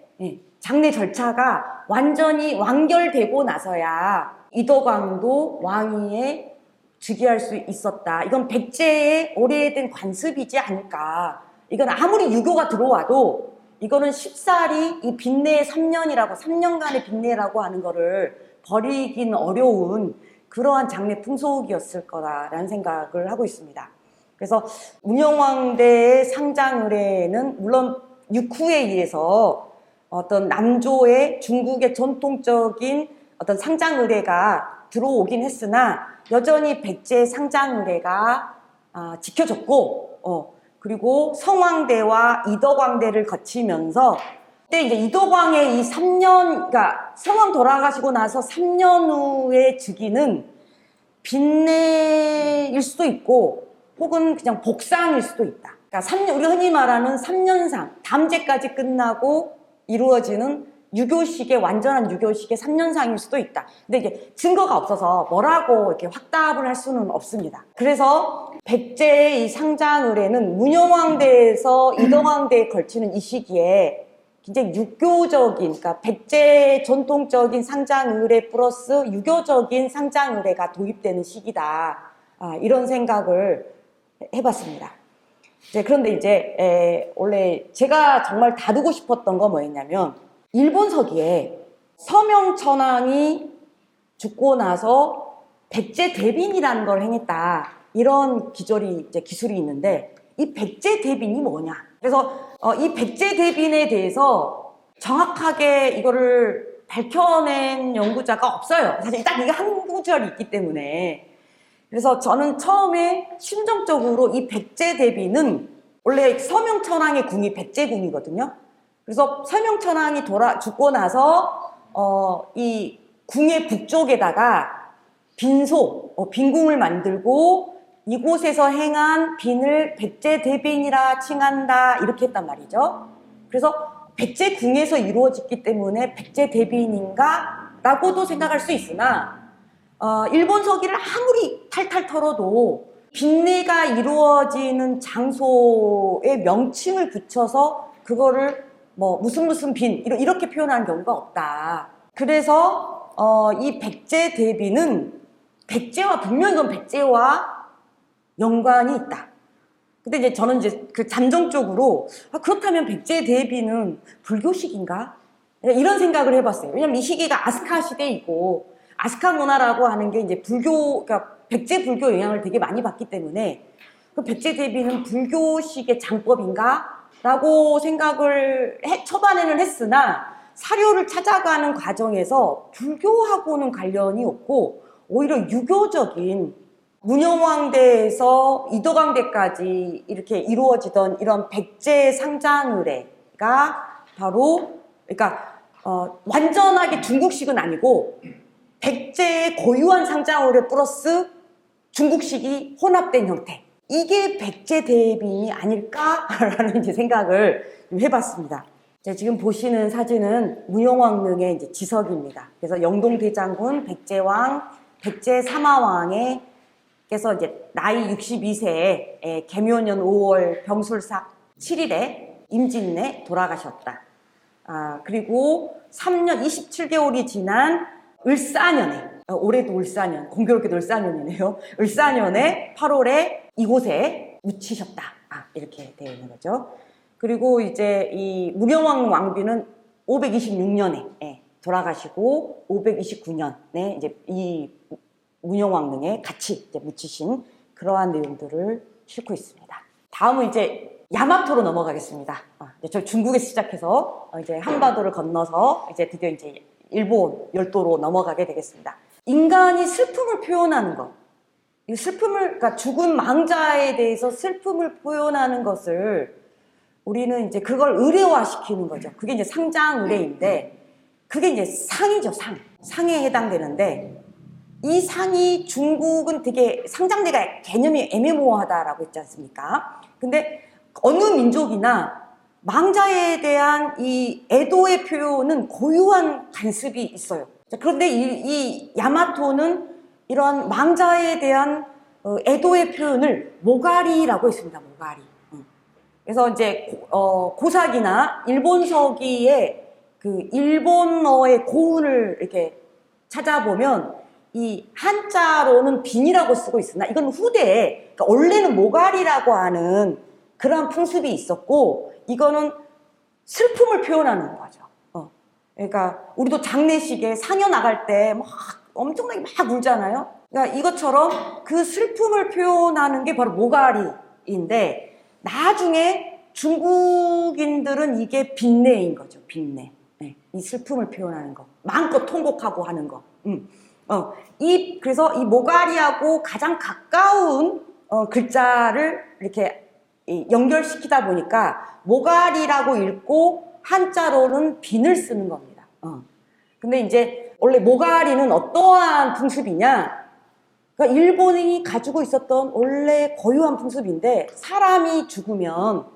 장례 절차가 완전히 완결되고 나서야 이덕왕도 왕위에 즉위할 수 있었다. 이건 백제의 오래된 관습이지 않을까. 이건 아무리 유교가 들어와도 이거는 쉽사리 이 빈례의 3년이라고 3년간의 빈례라고 하는 거를 버리긴 어려운 그러한 장례 풍속이었을 거라는 생각을 하고 있습니다. 그래서 문영왕대의 상장의례는 물론 육후에 의해서 어떤 남조의 중국의 전통적인 어떤 상장의례가 들어오긴 했으나 여전히 백제의 상장의례가 지켜졌고 그리고 성왕대와 이덕왕대를 거치면서 그때 이제 이덕왕의 이 3년, 그러니까 성왕 돌아가시고 나서 3년 후의 즉위는 빈례일 수도 있고 혹은 그냥 복상일 수도 있다. 그러니까 우리가 흔히 말하는 3년상, 담제까지 끝나고 이루어지는 유교식의 완전한 유교식의 3년상일 수도 있다. 근데 이제 증거가 없어서 뭐라고 이렇게 확답을 할 수는 없습니다. 그래서 백제의 이 상장의례는 문영왕대에서 이덕왕대에 걸치는 이 시기에 굉장히 유교적인, 그러니까 백제 전통적인 상장의례 플러스 유교적인 상장의례가 도입되는 시기다. 이런 생각을 해봤습니다. 그런데 이제 원래 제가 정말 다루고 싶었던 거 뭐였냐면 일본 서기에 서명천왕이 죽고 나서 백제 대빈이라는 걸 행했다. 이런 기술이 있는데 이 백제 대빈이 뭐냐? 그래서 이 백제 대빈에 대해서 정확하게 이거를 밝혀낸 연구자가 없어요. 사실 딱 이게 한 구절이 있기 때문에. 그래서 저는 처음에 심정적으로 이 백제 대빈은 원래 서명천왕의 궁이 백제궁이거든요. 그래서 서명천왕이 죽고 나서 이 궁의 북쪽에다가 빈궁을 만들고 이곳에서 행한 빈을 백제대빈이라 칭한다 이렇게 했단 말이죠. 그래서 백제궁에서 이루어졌기 때문에 백제대빈인가? 라고도 생각할 수 있으나 일본 서기를 아무리 탈탈 털어도 빈례가 이루어지는 장소에 명칭을 붙여서 그거를 뭐 무슨 빈 이렇게 표현하는 경우가 없다. 그래서 이 백제 대비는 백제와 분명히 이건 백제와 연관이 있다. 근데 이제 저는 이제 그 잠정적으로 그렇다면 백제 대비는 불교식인가? 이런 생각을 해봤어요. 왜냐면 이 시기가 아스카 시대이고 아스카 문화라고 하는 게 이제 그러니까 백제 불교 영향을 되게 많이 받기 때문에 그 백제 대비는 불교식의 장법인가? 라고 생각을 초반에는 했으나 사료를 찾아가는 과정에서 불교하고는 관련이 없고 오히려 유교적인 문영왕대에서 이덕왕대까지 이렇게 이루어지던 이런 백제 상장의례가 바로 그러니까 완전하게 중국식은 아니고 백제의 고유한 상장의례 플러스 중국식이 혼합된 형태. 이게 백제 대빈이 아닐까라는 이제 생각을 해봤습니다. 지금 보시는 사진은 문영왕릉의 이제 지석입니다. 그래서 영동대장군 백제왕, 백제사마왕께서 이제 나이 62세에 계묘년 5월 병술삭 7일에 임진내 돌아가셨다. 그리고 3년 27개월이 지난 을사년에 올해도 을사년, 공교롭게도 을사년이네요. 을사년에 8월에 이곳에 묻히셨다. 이렇게 되어 있는 거죠. 그리고 이제 이 문영왕 왕비는 526년에 돌아가시고 529년에 이제 이 문영왕릉에 같이 이제 묻히신 그러한 내용들을 싣고 있습니다. 다음은 이제 야마토로 넘어가겠습니다. 저 중국에서 시작해서 이제 한바도를 건너서 이제 드디어 이제 일본 열도로 넘어가게 되겠습니다. 인간이 슬픔을 표현하는 것, 이 그러니까 죽은 망자에 대해서 슬픔을 표현하는 것을 우리는 이제 그걸 의례화시키는 거죠. 그게 이제 상장의례인데, 그게 이제 상이죠, 상에 해당되는데, 이 상이 중국은 되게 상장례가 개념이 애매모호하다라고 했지 않습니까? 근데 어느 민족이나 망자에 대한 이 애도의 표현은 고유한 관습이 있어요. 그런데 이 야마토는 이러한 망자에 대한 애도의 표현을 모가리라고 했습니다. 모가리. 그래서 이제 고사기나 일본서기에 그 일본어의 고운을 이렇게 찾아보면 이 한자로는 빈이라고 쓰고 있으나 이건 후대에, 그러니까 원래는 모가리라고 하는 그런 풍습이 있었고, 이거는 슬픔을 표현하는 거죠. 그러니까 우리도 장례식에 상여 나갈 때 막 엄청나게 막 울잖아요. 그러니까 이것처럼 그 슬픔을 표현하는 게 바로 모가리인데, 나중에 중국인들은 이게 빈내인 거죠. 빈내. 네, 이 슬픔을 표현하는 거, 마음껏 통곡하고 하는 거. 그래서 이 모가리하고 가장 가까운 글자를 이렇게 연결시키다 보니까 모가리라고 읽고 한자로는 빈을 쓰는 겁니다. 근데 이제 원래 모가리는 어떠한 풍습이냐? 그러니까 일본인이 가지고 있었던 원래 고유한 풍습인데, 사람이 죽으면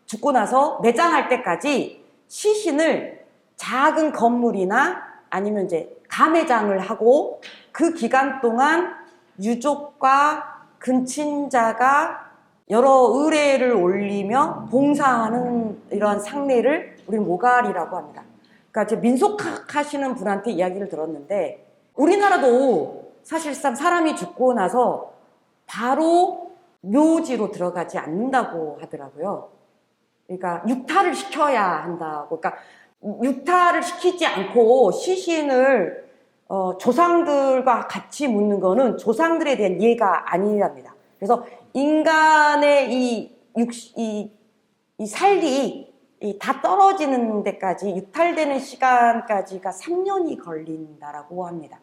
죽고 나서 매장할 때까지 시신을 작은 건물이나 아니면 이제 가매장을 하고 그 기간 동안 유족과 근친자가 여러 의뢰를 올리며 봉사하는 이러한 상례를 우리는 모가리라고 합니다. 그러니까 제 민속학 하시는 분한테 이야기를 들었는데, 우리나라도 사실상 사람이 죽고 나서 바로 묘지로 들어가지 않는다고 하더라고요. 그러니까 육타를 시켜야 한다고. 그러니까 육타를 시키지 않고 시신을 조상들과 같이 묻는 거는 조상들에 대한 이해가 아니랍니다. 그래서 인간의 이 살이 다 떨어지는 데까지, 육탈되는 시간까지가 3년이 걸린다라고 합니다.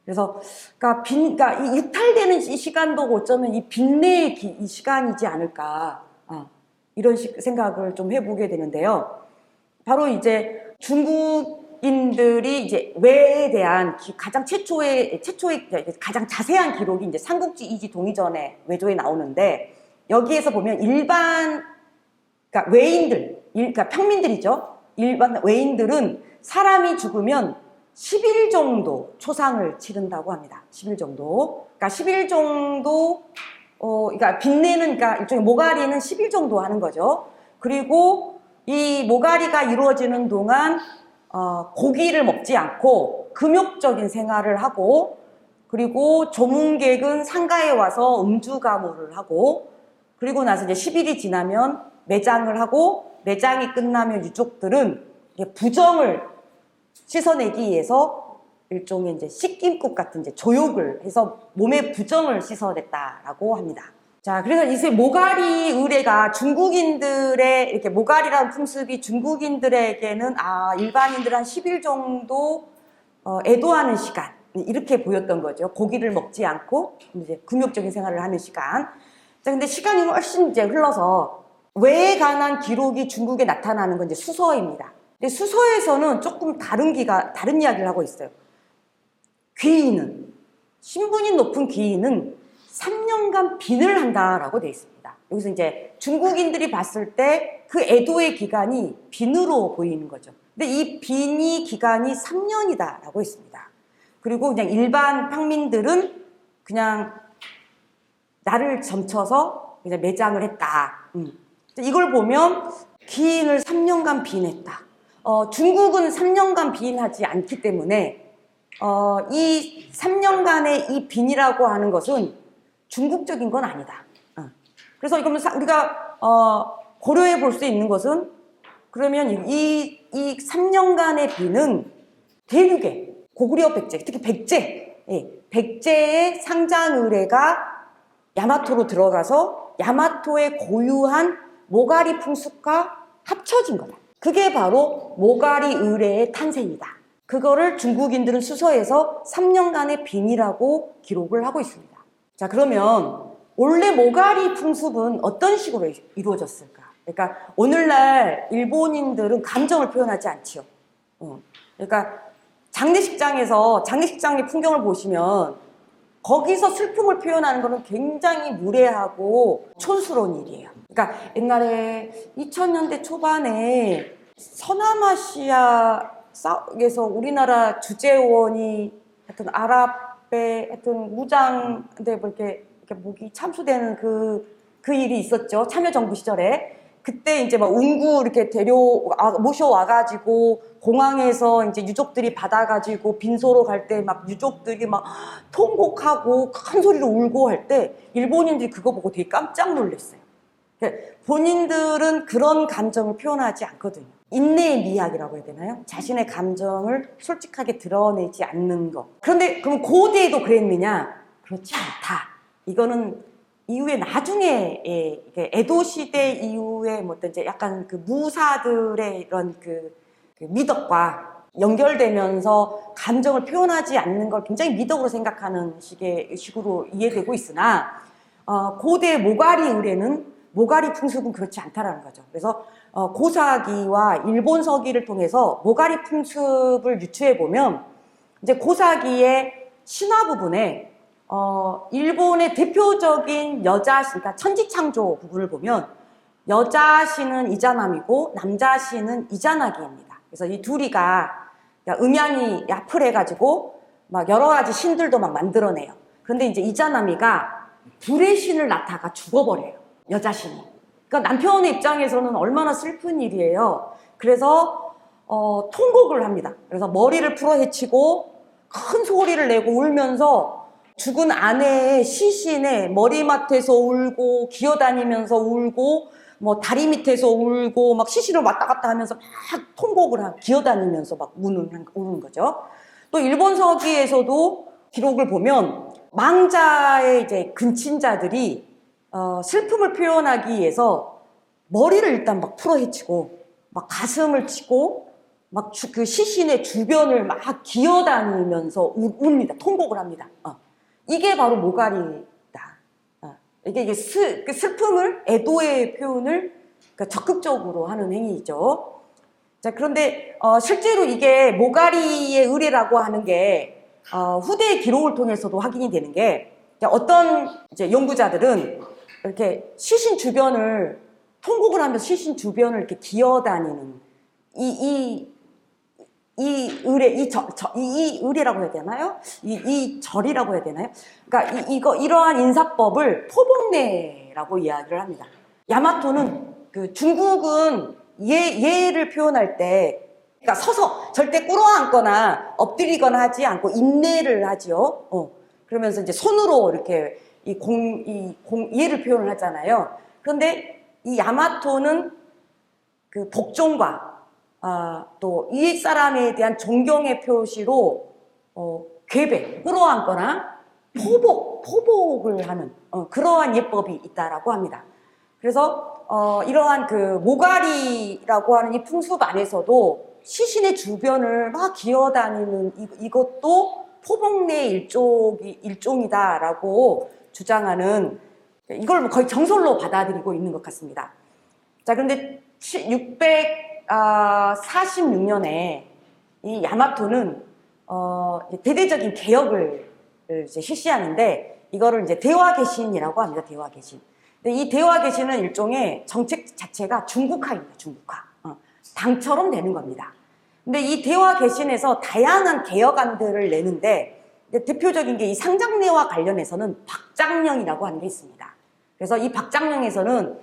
그래서 그러니까 이 육탈되는 이 시간도 어쩌면 이 빈내의 이 시간이지 않을까, 이런 생각을 좀 해보게 되는데요. 바로 이제 중국인들이 이제 외에 대한 가장 최초의 가장 자세한 기록이 이제 삼국지 이지 동의전의 외조에 나오는데, 여기에서 보면 그러니까 외인들, 그러니까 평민들이죠. 일반 외인들은 사람이 죽으면 10일 정도 초상을 치른다고 합니다. 10일 정도. 그러니까 10일 정도, 그러니까 빈내는, 그러니까 일종의 모가리는 10일 정도 하는 거죠. 그리고 이 모가리가 이루어지는 동안, 고기를 먹지 않고 금욕적인 생활을 하고, 그리고 조문객은 상가에 와서 음주가무를 하고, 그리고 나서 이제 10일이 지나면 매장을 하고, 매장이 끝나면 유족들은 부정을 씻어내기 위해서 일종의 이제 씻김국 같은 이제 조욕을 해서 몸의 부정을 씻어냈다라고 합니다. 자, 그래서 이제 모가리 의례가 중국인들의 이렇게 모가리라는 풍습이 중국인들에게는 일반인들 한 10일 정도 애도하는 시간, 이렇게 보였던 거죠. 고기를 먹지 않고 이제 금욕적인 생활을 하는 시간. 자, 근데 시간이 훨씬 이제 흘러서 외에 관한 기록이 중국에 나타나는 건 이제 수서입니다. 근데 수서에서는 조금 다른 이야기를 하고 있어요. 신분이 높은 귀인은 3년간 빈을 한다라고 되어 있습니다. 여기서 이제 중국인들이 봤을 때 그 애도의 기간이 빈으로 보이는 거죠. 근데 이 빈이 기간이 3년이다라고 했습니다. 그리고 그냥 일반 평민들은 그냥 나를 점쳐서 그냥 매장을 했다. 이걸 보면 귀인을 3년간 빈했다. 중국은 3년간 빈하지 않기 때문에 이 3년간의 이 빈이라고 하는 것은 중국적인 건 아니다. 그래서 이거는 우리가 고려해 볼 수 있는 것은, 그러면 이 3년간의 빈은 대륙의 고구려 백제, 특히 백제의 상장 의례가 야마토로 들어가서 야마토의 고유한 모가리 풍습과 합쳐진 거다. 그게 바로 모가리 의례의 탄생이다. 그거를 중국인들은 수서에서 3년간의 빈이라고 기록을 하고 있습니다. 자, 그러면 원래 모가리 풍습은 어떤 식으로 이루어졌을까? 그러니까 오늘날 일본인들은 감정을 표현하지 않지요. 그러니까 장례식장의 풍경을 보시면 거기서 슬픔을 표현하는 거는 굉장히 무례하고 촌스러운 일이에요. 그러니까 옛날에 2000년대 초반에 서남아시아에서 우리나라 주재원이 하여튼 아랍의 하여튼 무장대 뭐 이렇게 목이 참수되는 그 일이 있었죠. 참여정부 시절에. 그때 이제 막 운구 이렇게 모셔와가지고 공항에서 이제 유족들이 받아가지고 빈소로 갈 때 막 유족들이 막 통곡하고 큰 소리로 울고 할 때 일본인들이 그거 보고 되게 깜짝 놀랐어요. 그러니까 본인들은 그런 감정을 표현하지 않거든요. 인내의 미학이라고 해야 되나요? 자신의 감정을 솔직하게 드러내지 않는 것. 그런데 그럼 고대에도 그랬느냐? 그렇지 않다. 이거는 이후에 나중에 에도 시대 이후에 뭐 어떤 이제 약간 그 무사들의 이런 그 미덕과 연결되면서 감정을 표현하지 않는 걸 굉장히 미덕으로 생각하는 식으로 이해되고 있으나 고대 모가리 의례는 모가리 풍습은 그렇지 않다라는 거죠. 그래서 고사기와 일본 서기를 통해서 모가리 풍습을 유추해 보면 이제 고사기의 신화 부분에 일본의 대표적인 여자 신, 그러니까 천지창조 부분을 보면 여자 신은 이자남이고 남자 신은 이자나기입니다. 그래서 이 둘이가 음양이 야풀해가지고 막 여러 가지 신들도 막 만들어내요. 그런데 이제 이자나미가 불의 신을 낳다가 죽어버려요. 여자 신이. 그러니까 남편의 입장에서는 얼마나 슬픈 일이에요. 그래서 통곡을 합니다. 그래서 머리를 풀어헤치고 큰 소리를 내고 울면서 죽은 아내의 시신에 머리맡에서 울고 기어다니면서 울고 뭐 다리 밑에서 울고 막 시신을 왔다 갔다 하면서 막 통곡을 기어다니면서 막 우는 거죠. 또 일본 서기에서도 기록을 보면 망자의 이제 근친자들이 슬픔을 표현하기 위해서 머리를 일단 막 풀어헤치고 막 가슴을 치고 막 그 시신의 주변을 막 기어다니면서 웁니다. 통곡을 합니다. 이게 바로 모가리다. 이게 그 슬픔을, 애도의 표현을 그러니까 적극적으로 하는 행위이죠. 자, 그런데 실제로 이게 모가리의 의례라고 하는 게 후대의 기록을 통해서도 확인이 되는 게 어떤 이제 연구자들은 이렇게 시신 주변을 통곡을 하면서 시신 주변을 이렇게 기어다니는 이 의례, 이 의례라고 해야 되나요? 이 절이라고 해야 되나요? 그러니까 이러한 인사법을 토복례라고 이야기를 합니다. 야마토는 중국은 예를 표현할 때, 그러니까 서서 절대 꿇어앉거나 엎드리거나 하지 않고 인내를 하지요. 그러면서 이제 손으로 이렇게 예를 표현을 하잖아요. 그런데 이 야마토는 그 복종과 또 이 사람에 대한 존경의 표시로 궤배, 꿇어앉거나 포복을 하는 그러한 예법이 있다라고 합니다. 그래서 이러한 그 모가리라고 하는 이 풍습 안에서도 시신의 주변을 막 기어다니는 이것도 포복례의 일종이다라고 주장하는, 이걸 거의 정설로 받아들이고 있는 것 같습니다. 자, 그런데 646년에 이 야마토는 대대적인 개혁을 이제 실시하는데 이거를 이제 대화개신이라고 합니다. 대화개신. 근데 이 대화개신은 일종의 정책 자체가 중국화입니다. 중국화. 당처럼 되는 겁니다. 근데 이 대화개신에서 다양한 개혁안들을 내는데 대표적인 게 이 상장례와 관련해서는 박장령이라고 하는 게 있습니다. 그래서 이 박장령에서는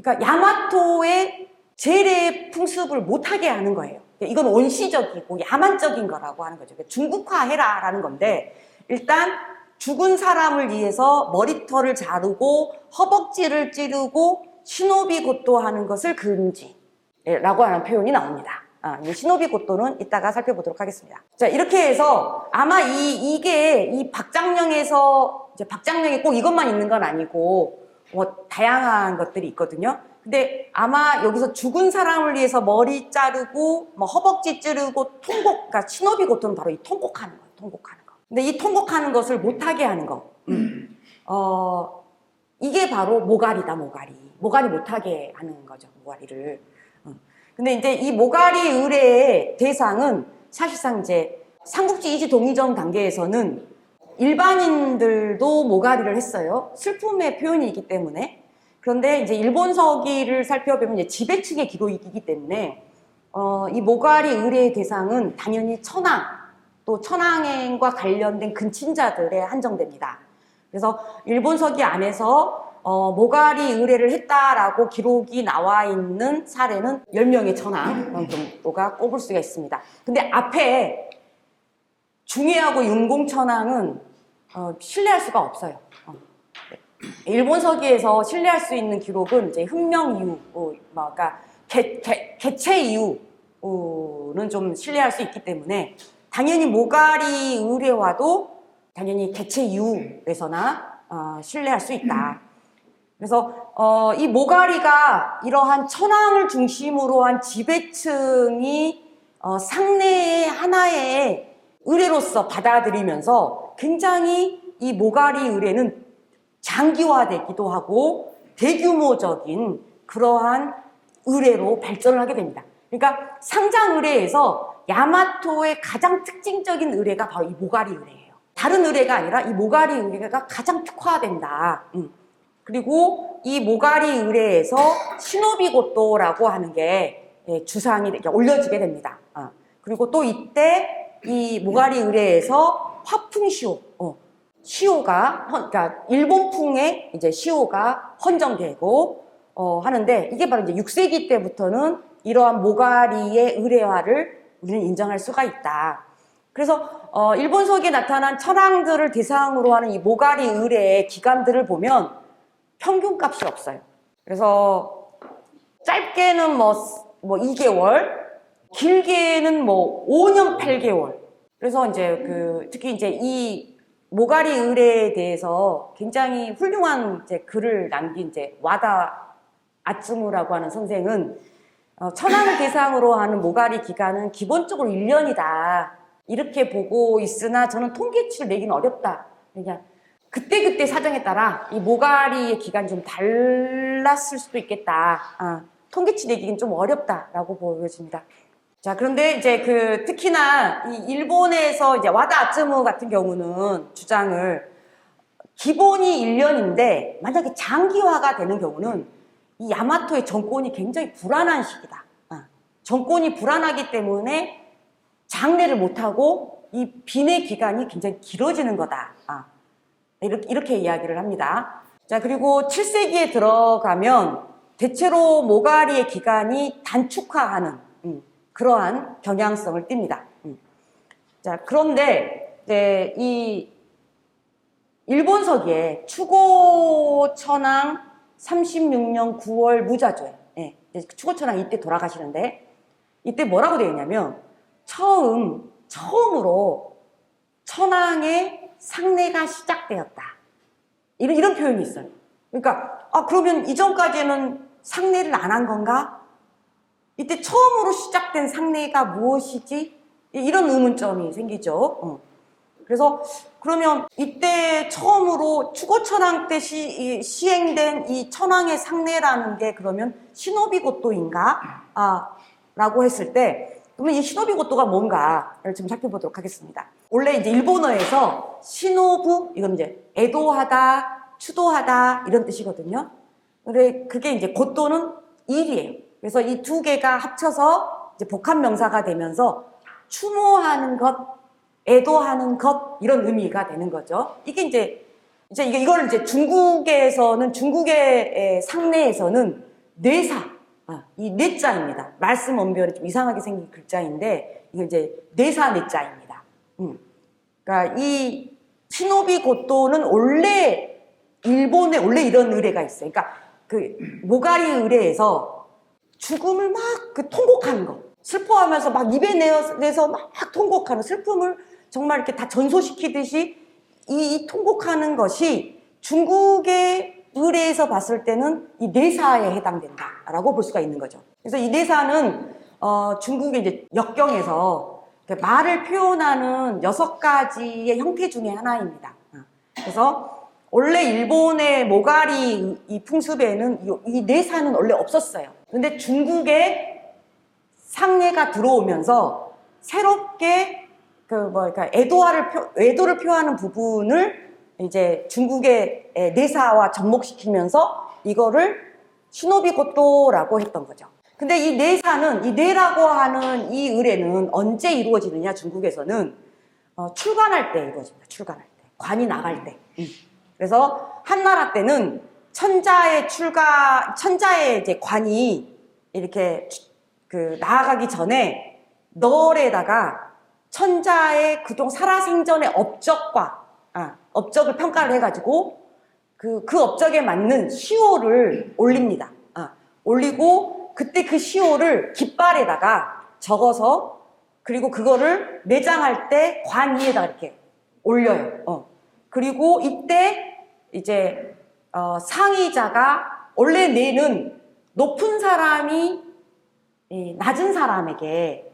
그러니까 야마토의 제례 풍습을 못하게 하는 거예요. 이건 원시적이고 야만적인 거라고 하는 거죠. 중국화해라라는 건데, 일단 죽은 사람을 위해서 머리털을 자르고 허벅지를 찌르고 시노비 고토하는 것을 금지라고 하는 표현이 나옵니다. 이 시노비 고토는 이따가 살펴보도록 하겠습니다. 자, 이렇게 해서 아마 이게 이 박장령에서 이제 박장령이 꼭 이것만 있는 건 아니고 뭐 다양한 것들이 있거든요. 근데 아마 여기서 죽은 사람을 위해서 머리 자르고 뭐 허벅지 찌르고 그러니까 시노비 고토는 바로 이 통곡하는 거예요. 통곡하는 거. 근데 이 통곡하는 것을 못하게 하는 거. 이게 바로 모가리다, 모가리. 모가리 못하게 하는 거죠, 모가리를. 근데 이제 이 모가리 의례의 대상은 사실상 이제 삼국지 이지 동의정 단계에서는 일반인들도 모가리를 했어요. 슬픔의 표현이기 때문에. 그런데 이제 일본서기를 살펴보면 이제 지배층의 기록이기 때문에 이 모가리 의뢰의 대상은 당연히 천황, 또 천황과 관련된 근친자들에 한정됩니다. 그래서 일본서기 안에서 모가리 의뢰를 했다라고 기록이 나와 있는 사례는 10명의 천황 정도가 꼽을 수가 있습니다. 근데 앞에 중해하고 윤공천황은 신뢰할 수가 없어요. 일본서기에서 신뢰할 수 있는 기록은 이제 흠명 이후, 그러니까 개체 이후는 좀 신뢰할 수 있기 때문에 당연히 모가리 의뢰와도 당연히 개체 이후에서나 신뢰할 수 있다. 그래서 이 모가리가 이러한 천황을 중심으로 한 지배층이 상내의 하나의 의뢰로서 받아들이면서 굉장히 이 모가리 의뢰는 장기화되기도 하고 대규모적인 그러한 의뢰로 발전을 하게 됩니다. 그러니까 상장 의뢰에서 야마토의 가장 특징적인 의뢰가 바로 이 모가리 의뢰예요. 다른 의뢰가 아니라 이 모가리 의뢰가 가장 특화된다. 그리고 이 모가리 의뢰에서 시노비고토라고 하는 게 주상이 이렇게 올려지게 됩니다. 그리고 또 이때 이 모가리 의뢰에서 화풍시오, 시오가 그러니까 일본풍의 이제 시오가 헌정되고 하는데 이게 바로 이제 6세기 때부터는 이러한 모가리의 의뢰화를 우리는 인정할 수가 있다. 그래서 일본서기에 나타난 천황들을 대상으로 하는 이 모가리 의뢰의 기간들을 보면 평균값이 없어요. 그래서 짧게는 뭐 2개월, 길게는 뭐 5년 8개월. 그래서 이제 특히 이제 이 모가리 의뢰에 대해서 굉장히 훌륭한 이제 글을 남긴 이제 와다 아츠무라고 하는 선생은 천황을 대상으로 하는 모가리 기간은 기본적으로 1년이다. 이렇게 보고 있으나 저는 통계치를 내기는 어렵다. 그냥 그때그때 사정에 따라 이 모가리의 기간이 좀 달랐을 수도 있겠다. 통계치 내기는 좀 어렵다라고 보여집니다. 자, 그런데 이제 특히나 이 일본에서 이제 와다 아츠무 같은 경우는 주장을 기본이 1년인데 만약에 장기화가 되는 경우는 이 야마토의 정권이 굉장히 불안한 시기다. 정권이 불안하기 때문에 장래를 못하고 이 빈의 기간이 굉장히 길어지는 거다. 이렇게 이야기를 합니다. 자, 그리고 7세기에 들어가면 대체로 모가리의 기간이 단축화하는 그러한 경향성을 띱니다. 자, 그런데 이제 이 일본서기에 추고천황 36년 9월 무자조에 추고천황 이때 돌아가시는데 이때 뭐라고 되어 있냐면 처음으로 천황의 상례가 시작되었다. 이런 표현이 있어요. 그러니까 그러면 이전까지는 상례를 안 한 건가? 이때 처음으로 시작된 상례가 무엇이지? 이런 의문점이 생기죠. 그래서 그러면 이때 처음으로 추고천황 때 시행된 이 천황의 상례라는 게 그러면 시노비고토인가? 라고 했을 때 그러면 이 시노비고토가 뭔가를 좀 살펴보도록 하겠습니다. 원래 이제 일본어에서 시노부, 이건 이제 애도하다, 추도하다 이런 뜻이거든요. 근데 그게 이제 고토는 일이에요. 그래서 이 두 개가 합쳐서 이제 복합 명사가 되면서 추모하는 것, 애도하는 것 이런 의미가 되는 거죠. 이게 이걸 이제 중국의 상례에서는 뇌사, 이 뇌자입니다. 말씀 원별이 좀 이상하게 생긴 글자인데 이거 이제 뇌사 뇌자입니다. 그러니까 이 시노비 고토는 일본에 원래 이런 의례가 있어요. 그러니까 모가리 의례에서 죽음을 막 통곡하는 거, 슬퍼하면서 막 입에 내서 막 통곡하는 슬픔을 정말 이렇게 다 전소시키듯이 이 통곡하는 것이 중국의 의례에서 봤을 때는 이 내사에 해당된다라고 볼 수가 있는 거죠. 그래서 이 내사는 중국의 이제 역경에서 말을 표현하는 6가지의 형태 중에 하나입니다. 그래서 원래 일본의 모가리 이 풍습에는 이 내사는 원래 없었어요. 근데 중국에 상례가 들어오면서 새롭게 그러니까 애도를 표하는 부분을 이제 중국의 내사와 접목시키면서 이거를 시노비고토라고 했던 거죠. 근데 이 내사는, 이 내라고 하는 이 의례는 언제 이루어지느냐, 중국에서는 출관할 때 이루어집니다. 출관할 때. 관이 나갈 때. 그래서 한나라 때는 천자의 이제 관이 이렇게 나아가기 전에 널에다가 천자의 그동 살아생전의 업적을 평가를 해가지고 그 업적에 맞는 시호를 올립니다. 올리고 그때 그 시호를 깃발에다가 적어서 그리고 그거를 내장할 때 관 위에다가 이렇게 올려요. 그리고 이때 이제 상의자가 원래 내는 높은 사람이 낮은 사람에게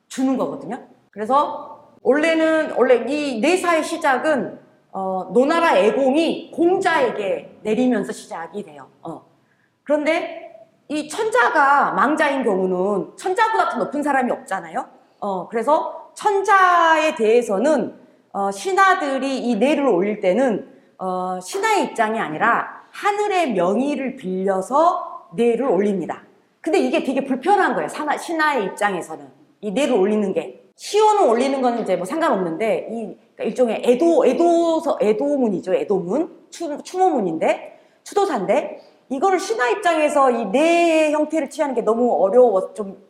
주는 거거든요. 그래서 원래 이 내사의 시작은 노나라 애공이 공자에게 내리면서 시작이 돼요. 그런데 이 천자가 망자인 경우는 천자보다 더 높은 사람이 없잖아요. 그래서 천자에 대해서는 신하들이 이 내를 올릴 때는 신하의 입장이 아니라 하늘의 명의를 빌려서 내를 올립니다. 근데 이게 되게 불편한 거예요. 신하의 입장에서는 이 내를 올리는 게. 시호는 올리는 건 이제 뭐 상관없는데 그러니까 일종의 애도문이죠. 애도문, 추모문인데, 추도사인데 이거를 신하 입장에서 이 내의 형태를 취하는 게 너무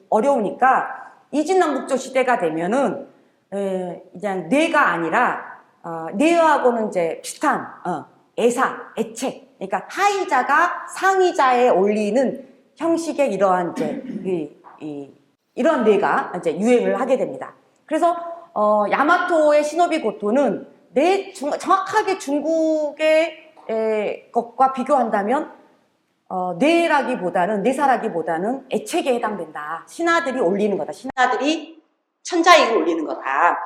어려우니까 이진남북조 시대가 되면은 그냥 뇌가 아니라 뇌하고는 이제 비슷한 애사, 애책. 그러니까 하의자가 상의자에 올리는 형식의 이러한 이제 이러한 뇌가 이제 유행을 하게 됩니다. 그래서 야마토의 시노비고토는 정확하게 중국의 것과 비교한다면 내사라기보다는 애책에 해당된다. 신하들이 올리는 거다. 신하들이 천자익을 올리는 거다.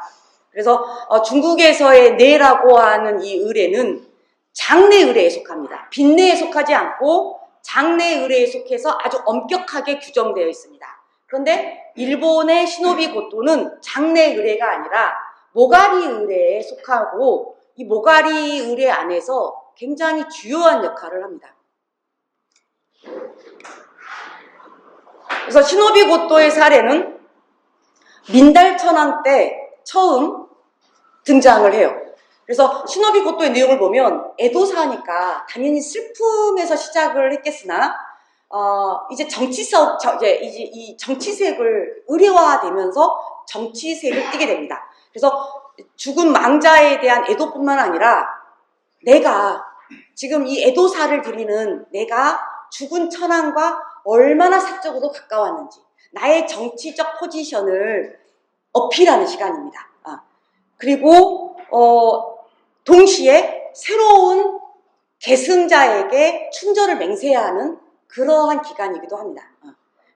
그래서 중국에서의 내라고 하는 이 의례는 장내 의례에 속합니다. 빈내에 속하지 않고 장내 의례에 속해서 아주 엄격하게 규정되어 있습니다. 그런데 일본의 시노비고토는 장내 의례가 아니라 모가리 의례에 속하고 이 모가리 의례 안에서 굉장히 주요한 역할을 합니다. 그래서 시노비고토의 사례는 민달천왕 때 처음 등장을 해요. 그래서 시노비고토의 내용을 보면 애도사니까 당연히 슬픔에서 시작을 했겠으나 이제 이 정치색을 의례화되면서 정치색을 띠게 됩니다. 그래서 죽은 망자에 대한 애도뿐만 아니라 내가 지금 이 애도사를 드리는 내가 죽은 천황과 얼마나 사적으로 가까웠는지 나의 정치적 포지션을 어필하는 시간입니다. 그리고 동시에 새로운 계승자에게 충절을 맹세하는 그러한 기간이기도 합니다.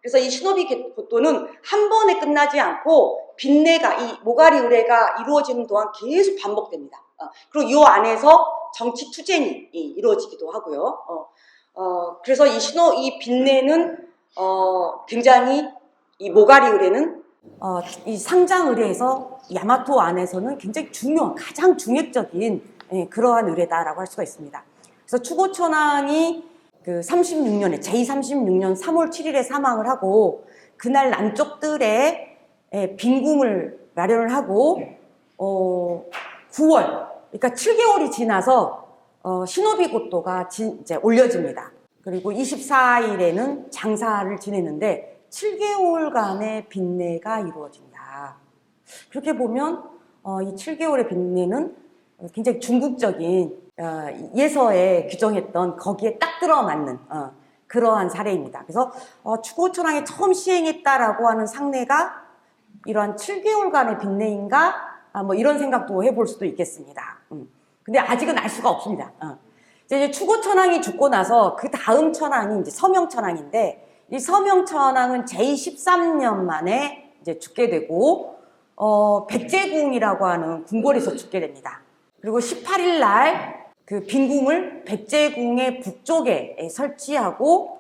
그래서 이 시노비고토는 한 번에 끝나지 않고 빈내가 이 모가리 의례가 이루어지는 동안 계속 반복됩니다. 그리고 이 안에서 정치 투쟁이 이루어지기도 하고요. 그래서 이 빈내는 굉장히 이 모가리 의례는 이 상장 의례에서 야마토 안에서는 굉장히 가장 중액적인 그러한 의례다라고 할 수가 있습니다. 그래서 추고천왕이 제2 36년 3월 7일에 사망을 하고 그날 남쪽들의 빈궁을 마련을 하고 9월 그러니까 7개월이 지나서 시노비고토가 이제 올려집니다. 그리고 24일에는 장사를 지내는데 7개월간의 빈내가 이루어진다. 그렇게 보면 이 7개월의 빈내는 굉장히 중국적인 예서에 규정했던 거기에 딱 들어맞는 그러한 사례입니다. 그래서 추고천왕이 처음 시행했다라고 하는 상례가 이러한 7개월간의 빈내인가? 뭐 이런 생각도 해볼 수도 있겠습니다. 근데 아직은 알 수가 없습니다. 이제 추고천왕이 죽고 나서 그 다음 천왕이 이제 서명천왕인데 이 서명천왕은 제13년 만에 이제 죽게 되고 백제궁이라고 하는 궁궐에서 죽게 됩니다. 그리고 18일 날 그 빈궁을 백제궁의 북쪽에 설치하고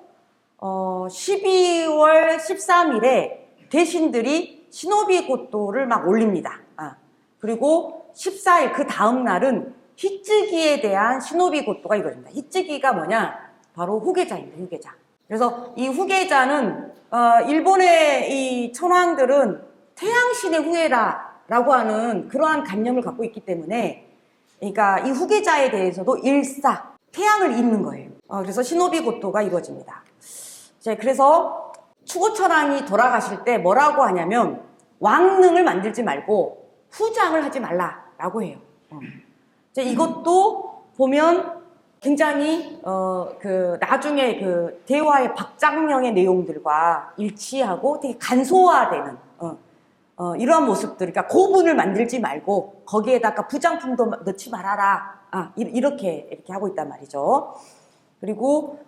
12월 13일에 대신들이 시노비고토를 막 올립니다. 그리고 14일 그 다음 날은 히츠기에 대한 시노비 고토가 이루어집니다. 히츠기가 뭐냐? 바로 후계자입니다. 후계자. 그래서 이 후계자는 일본의 이 천황들은 태양신의 후예라라고 하는 그러한 관념을 갖고 있기 때문에, 그러니까 이 후계자에 대해서도 일사 태양을 잇는 거예요. 그래서 시노비 고토가 이루어집니다. 이제 그래서 추고천왕이 돌아가실 때 뭐라고 하냐면 왕릉을 만들지 말고 후장을 하지 말라라고 해요. 이제 이것도 보면 굉장히 나중에 그 대화의 박장령의 내용들과 일치하고 되게 간소화되는 이러한 모습들, 그러니까 고분을 만들지 말고 거기에다가 부장품도 넣지 말아라. 이렇게 하고 있단 말이죠. 그리고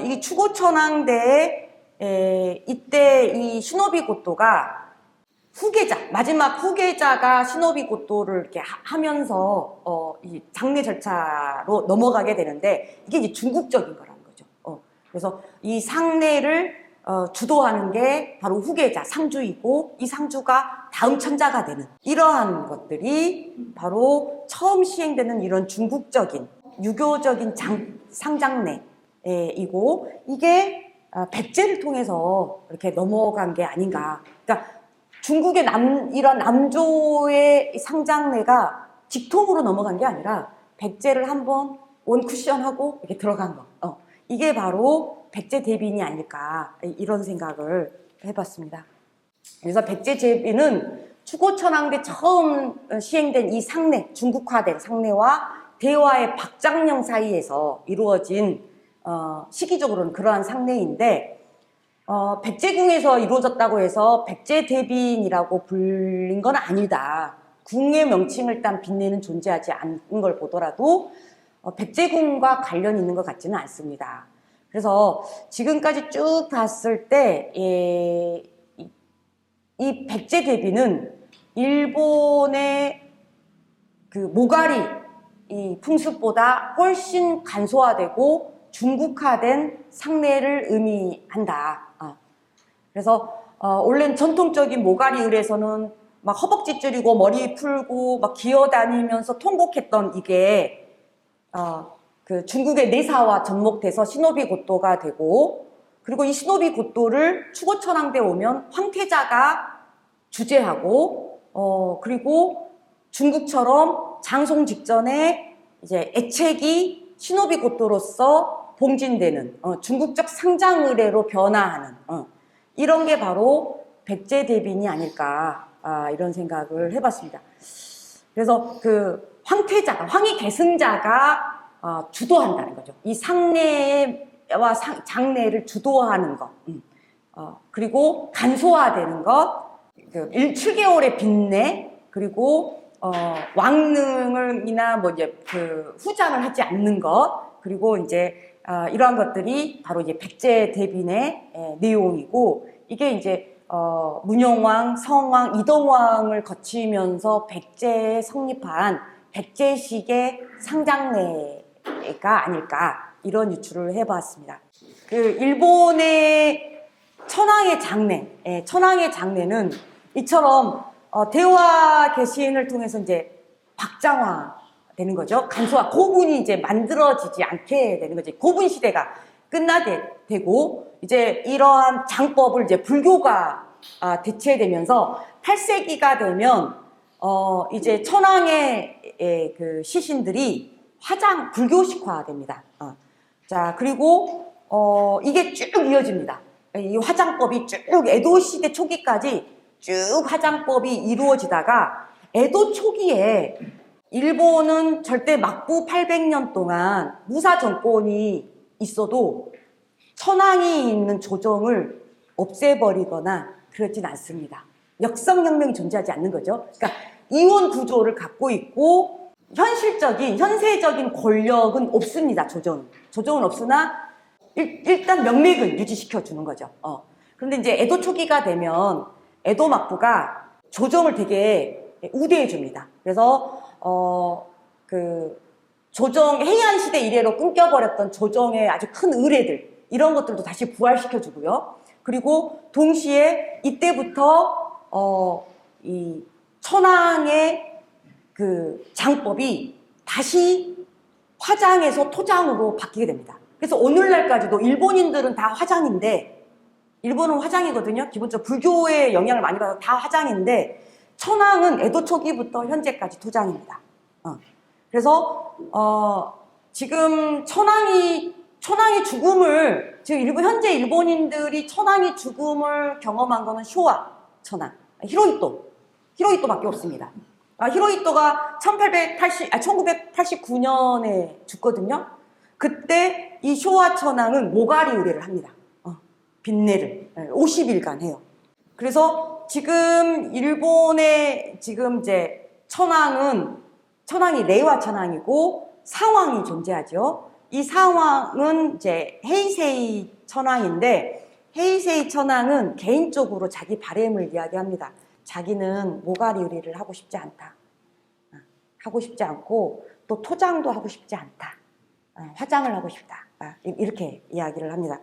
이 추고천왕대에 이때 이 시노비 고토가 후계자, 마지막 후계자가 시노비 고토를 이렇게 하면서 이 장례 절차로 넘어가게 되는데, 이게 이제 중국적인 거라는 거죠. 그래서 이 상례를 주도하는 게 바로 후계자 상주이고, 이 상주가 다음 천자가 되는 이러한 것들이 바로 처음 시행되는 이런 중국적인 유교적인 상장례이고, 이게 백제를 통해서 이렇게 넘어간 게 아닌가. 그러니까 중국의 이런 남조의 상장례가 직통으로 넘어간 게 아니라 백제를 한번 원쿠션하고 이렇게 들어간 거. 이게 바로 백제 대비인이 아닐까, 이런 생각을 해봤습니다. 그래서 백제 대비는 추고천왕 때 처음 시행된 이 상례, 중국화된 상례와 대화의 박장령 사이에서 이루어진 시기적으로는 그러한 상례인데, 백제궁에서 이루어졌다고 해서 백제대비인이라고 불린 건 아니다. 궁의 명칭을 딴 빛내는 존재하지 않은 걸 보더라도 백제궁과 관련이 있는 것 같지는 않습니다. 그래서 지금까지 쭉 봤을 때 이 백제대비는 일본의 그 모가리 이 풍습보다 훨씬 간소화되고 중국화된 상례를 의미한다. 그래서 원래는 전통적인 모가리 을에서는 막 허벅지 찌르고 머리 풀고 막 기어다니면서 통곡했던 이게 그 중국의 내사와 접목돼서 시노비 고토가 되고, 그리고 이 시노비 고토를 추고천왕 때 오면 황태자가 주재하고, 그리고 중국처럼 장송 직전에 이제 애책이 시노비 고토로서 봉진되는 중국적 상장 의례로 변화하는 이런 게 바로 백제 대비인이 아닐까, 이런 생각을 해봤습니다. 그래서 그 황태자가, 황희 계승자가 주도한다는 거죠. 이 상례와 장례를 주도하는 것, 그리고 간소화되는 것, 그 7개월의 빈례, 그리고 왕릉이나 뭐 이제 그 후장을 하지 않는 것, 그리고 이제 이러한 것들이 바로 이제 백제 대비인의 내용이고, 이게 이제 문용왕, 성왕, 이동왕을 거치면서 백제에 성립한 백제식의 상장례가 아닐까, 이런 유추를 해봤습니다. 그 일본의 천황의 장례는 이처럼 대화 개신을 통해서 이제 박장화 되는 거죠. 간소화, 고분이 이제 만들어지지 않게 되는 거죠. 고분 시대가 끝나게 되고, 이제 이러한 장법을 이제 불교가 대체되면서 8세기가 되면 이제 천황의 그 시신들이 불교식화됩니다. 자, 그리고 이게 쭉 이어집니다. 이 화장법이 쭉 에도 시대 초기까지 쭉 화장법이 이루어지다가, 에도 초기에 일본은 절대 막부 800년 동안 무사 정권이 있어도 천황이 있는 조정을 없애버리거나 그러진 않습니다. 역성혁명이 존재하지 않는 거죠. 그러니까 이원 구조를 갖고 있고 현세적인 권력은 없습니다. 조정은 없으나 일단 명맥은 유지시켜 주는 거죠. 그런데 이제 에도 초기가 되면 에도 막부가 조정을 되게 우대해 줍니다. 그래서 그 해안 시대 이래로 끊겨버렸던 조정의 아주 큰 의례들, 이런 것들도 다시 부활시켜 주고요. 그리고 동시에 이때부터 이 천황의 그 장법이 다시 화장에서 토장으로 바뀌게 됩니다. 그래서 오늘날까지도 일본인들은 다 화장인데, 일본은 화장이거든요. 기본적으로 불교의 영향을 많이 받아서 다 화장인데, 천황은 에도 초기부터 현재까지 토장입니다. 그래서 지금 천황이 죽음을, 지금 현재 일본인들이 천황이 죽음을 경험한 거는 쇼와 천황, 히로히토밖에 없습니다. 히로히토가 1989년에 죽거든요. 그때 이 쇼와 천황은 모가리 의례를 합니다. 빈내를 50일간 해요. 그래서 지금 일본의 지금 이제 천황이 레이와 천황이고 상황이 존재하죠. 이 상황은 이제 헤이세이 천황인데, 헤이세이 천황은 개인적으로 자기 바램을 이야기합니다. 자기는 모가리 의례를 하고 싶지 않다. 하고 싶지 않고 또 토장도 하고 싶지 않다. 화장을 하고 싶다. 이렇게 이야기를 합니다.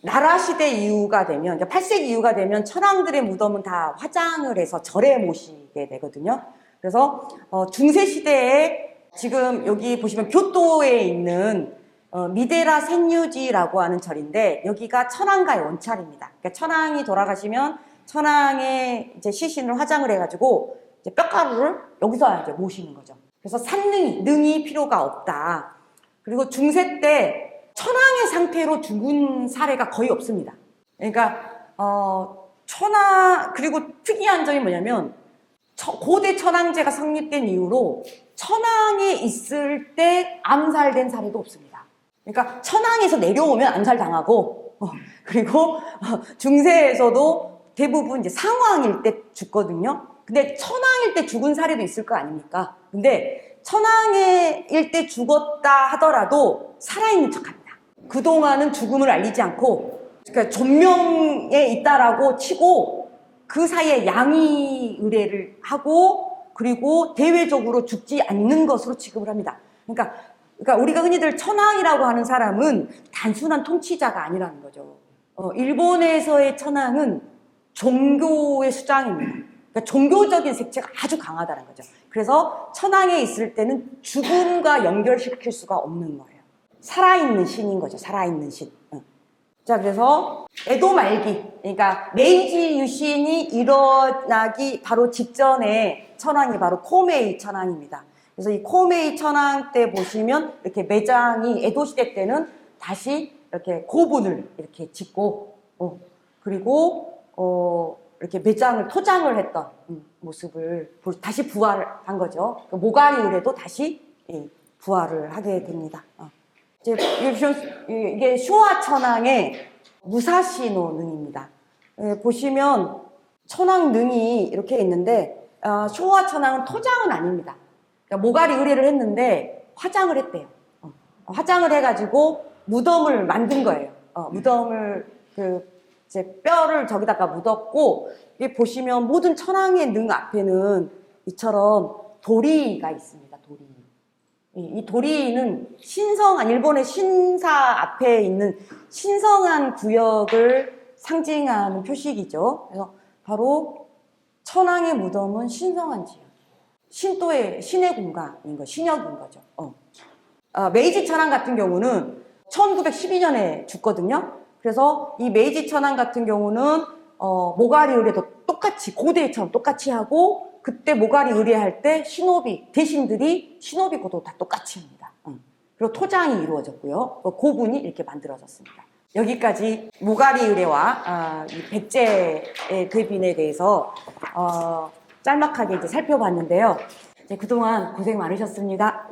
나라 시대 이후가 되면, 그러니까 8세기 이후가 되면 천황들의 무덤은 다 화장을 해서 절에 모시게 되거든요. 그래서 중세 시대에 지금 여기 보시면 교토에 있는 미데라 센유지라고 하는 절인데, 여기가 천황가의 원찰입니다. 그러니까 천황이 돌아가시면 천황의 이제 시신을 화장을 해가지고 이제 뼈가루를 여기서 이제 모시는 거죠. 그래서 능이 필요가 없다. 그리고 중세 때 천황의 상태로 죽은 사례가 거의 없습니다. 그러니까 그리고 특이한 점이 뭐냐면, 고대 천황제가 성립된 이후로 천황에 있을 때 암살된 사례도 없습니다. 그러니까 천황에서 내려오면 암살당하고, 그리고 중세에서도 대부분 이제 상황일 때 죽거든요. 근데 천황일 때 죽은 사례도 있을 거 아닙니까? 근데 천황일 때 죽었다 하더라도 살아있는 척합니다. 그동안은 죽음을 알리지 않고, 그러니까 존명에 있다라고 치고 그 사이에 양위 의례를 하고, 그리고 대외적으로 죽지 않는 것으로 취급을 합니다. 그러니까 우리가 흔히들 천황이라고 하는 사람은 단순한 통치자가 아니라는 거죠. 일본에서의 천황은 종교의 수장입니다. 그러니까 종교적인 색채가 아주 강하다는 거죠. 그래서 천황에 있을 때는 죽음과 연결시킬 수가 없는 거예요. 살아있는 신인 거죠. 살아있는 신. 자, 그래서 에도 말기, 그러니까 메이지 유신이 일어나기 바로 직전에 천황이 바로 코메이 천황입니다. 그래서 이 코메이 천황 때 보시면 이렇게 매장이 에도 시대 때는 다시 이렇게 고분을 이렇게 짓고, 그리고 이렇게 매장을 토장을 했던 모습을 다시 부활한 거죠. 모가리 의례도 다시 부활을 하게 됩니다. 이게 쇼와 천황의 무사시노 능입니다. 보시면 천황 능이 이렇게 있는데, 쇼와 천황은 토장은 아닙니다. 그러니까 모가리 의례를 했는데 화장을 했대요. 화장을 해가지고 무덤을 만든 거예요. 무덤을 이제 뼈를 저기다가 묻었고, 여기 보시면 모든 천황의 능 앞에는 이처럼 도리가 있습니다. 도리. 이 도리는 일본의 신사 앞에 있는 신성한 구역을 상징하는 표식이죠. 그래서 바로 천황의 무덤은 신성한 지역, 신의 공간인 거, 신역인 거죠. 메이지 천황 같은 경우는 1912년에 죽거든요. 그래서 이 메이지 천황 같은 경우는 모가리 의례도 똑같이 고대처럼 똑같이 하고, 그때 모가리 의례할 때 대신들이 시노비고도 다 똑같이 합니다. 그리고 토장이 이루어졌고요. 고분이 이렇게 만들어졌습니다. 여기까지 모가리 의례와 이 백제의 대빈에 대해서 짤막하게 이제 살펴봤는데요. 이제 그동안 고생 많으셨습니다.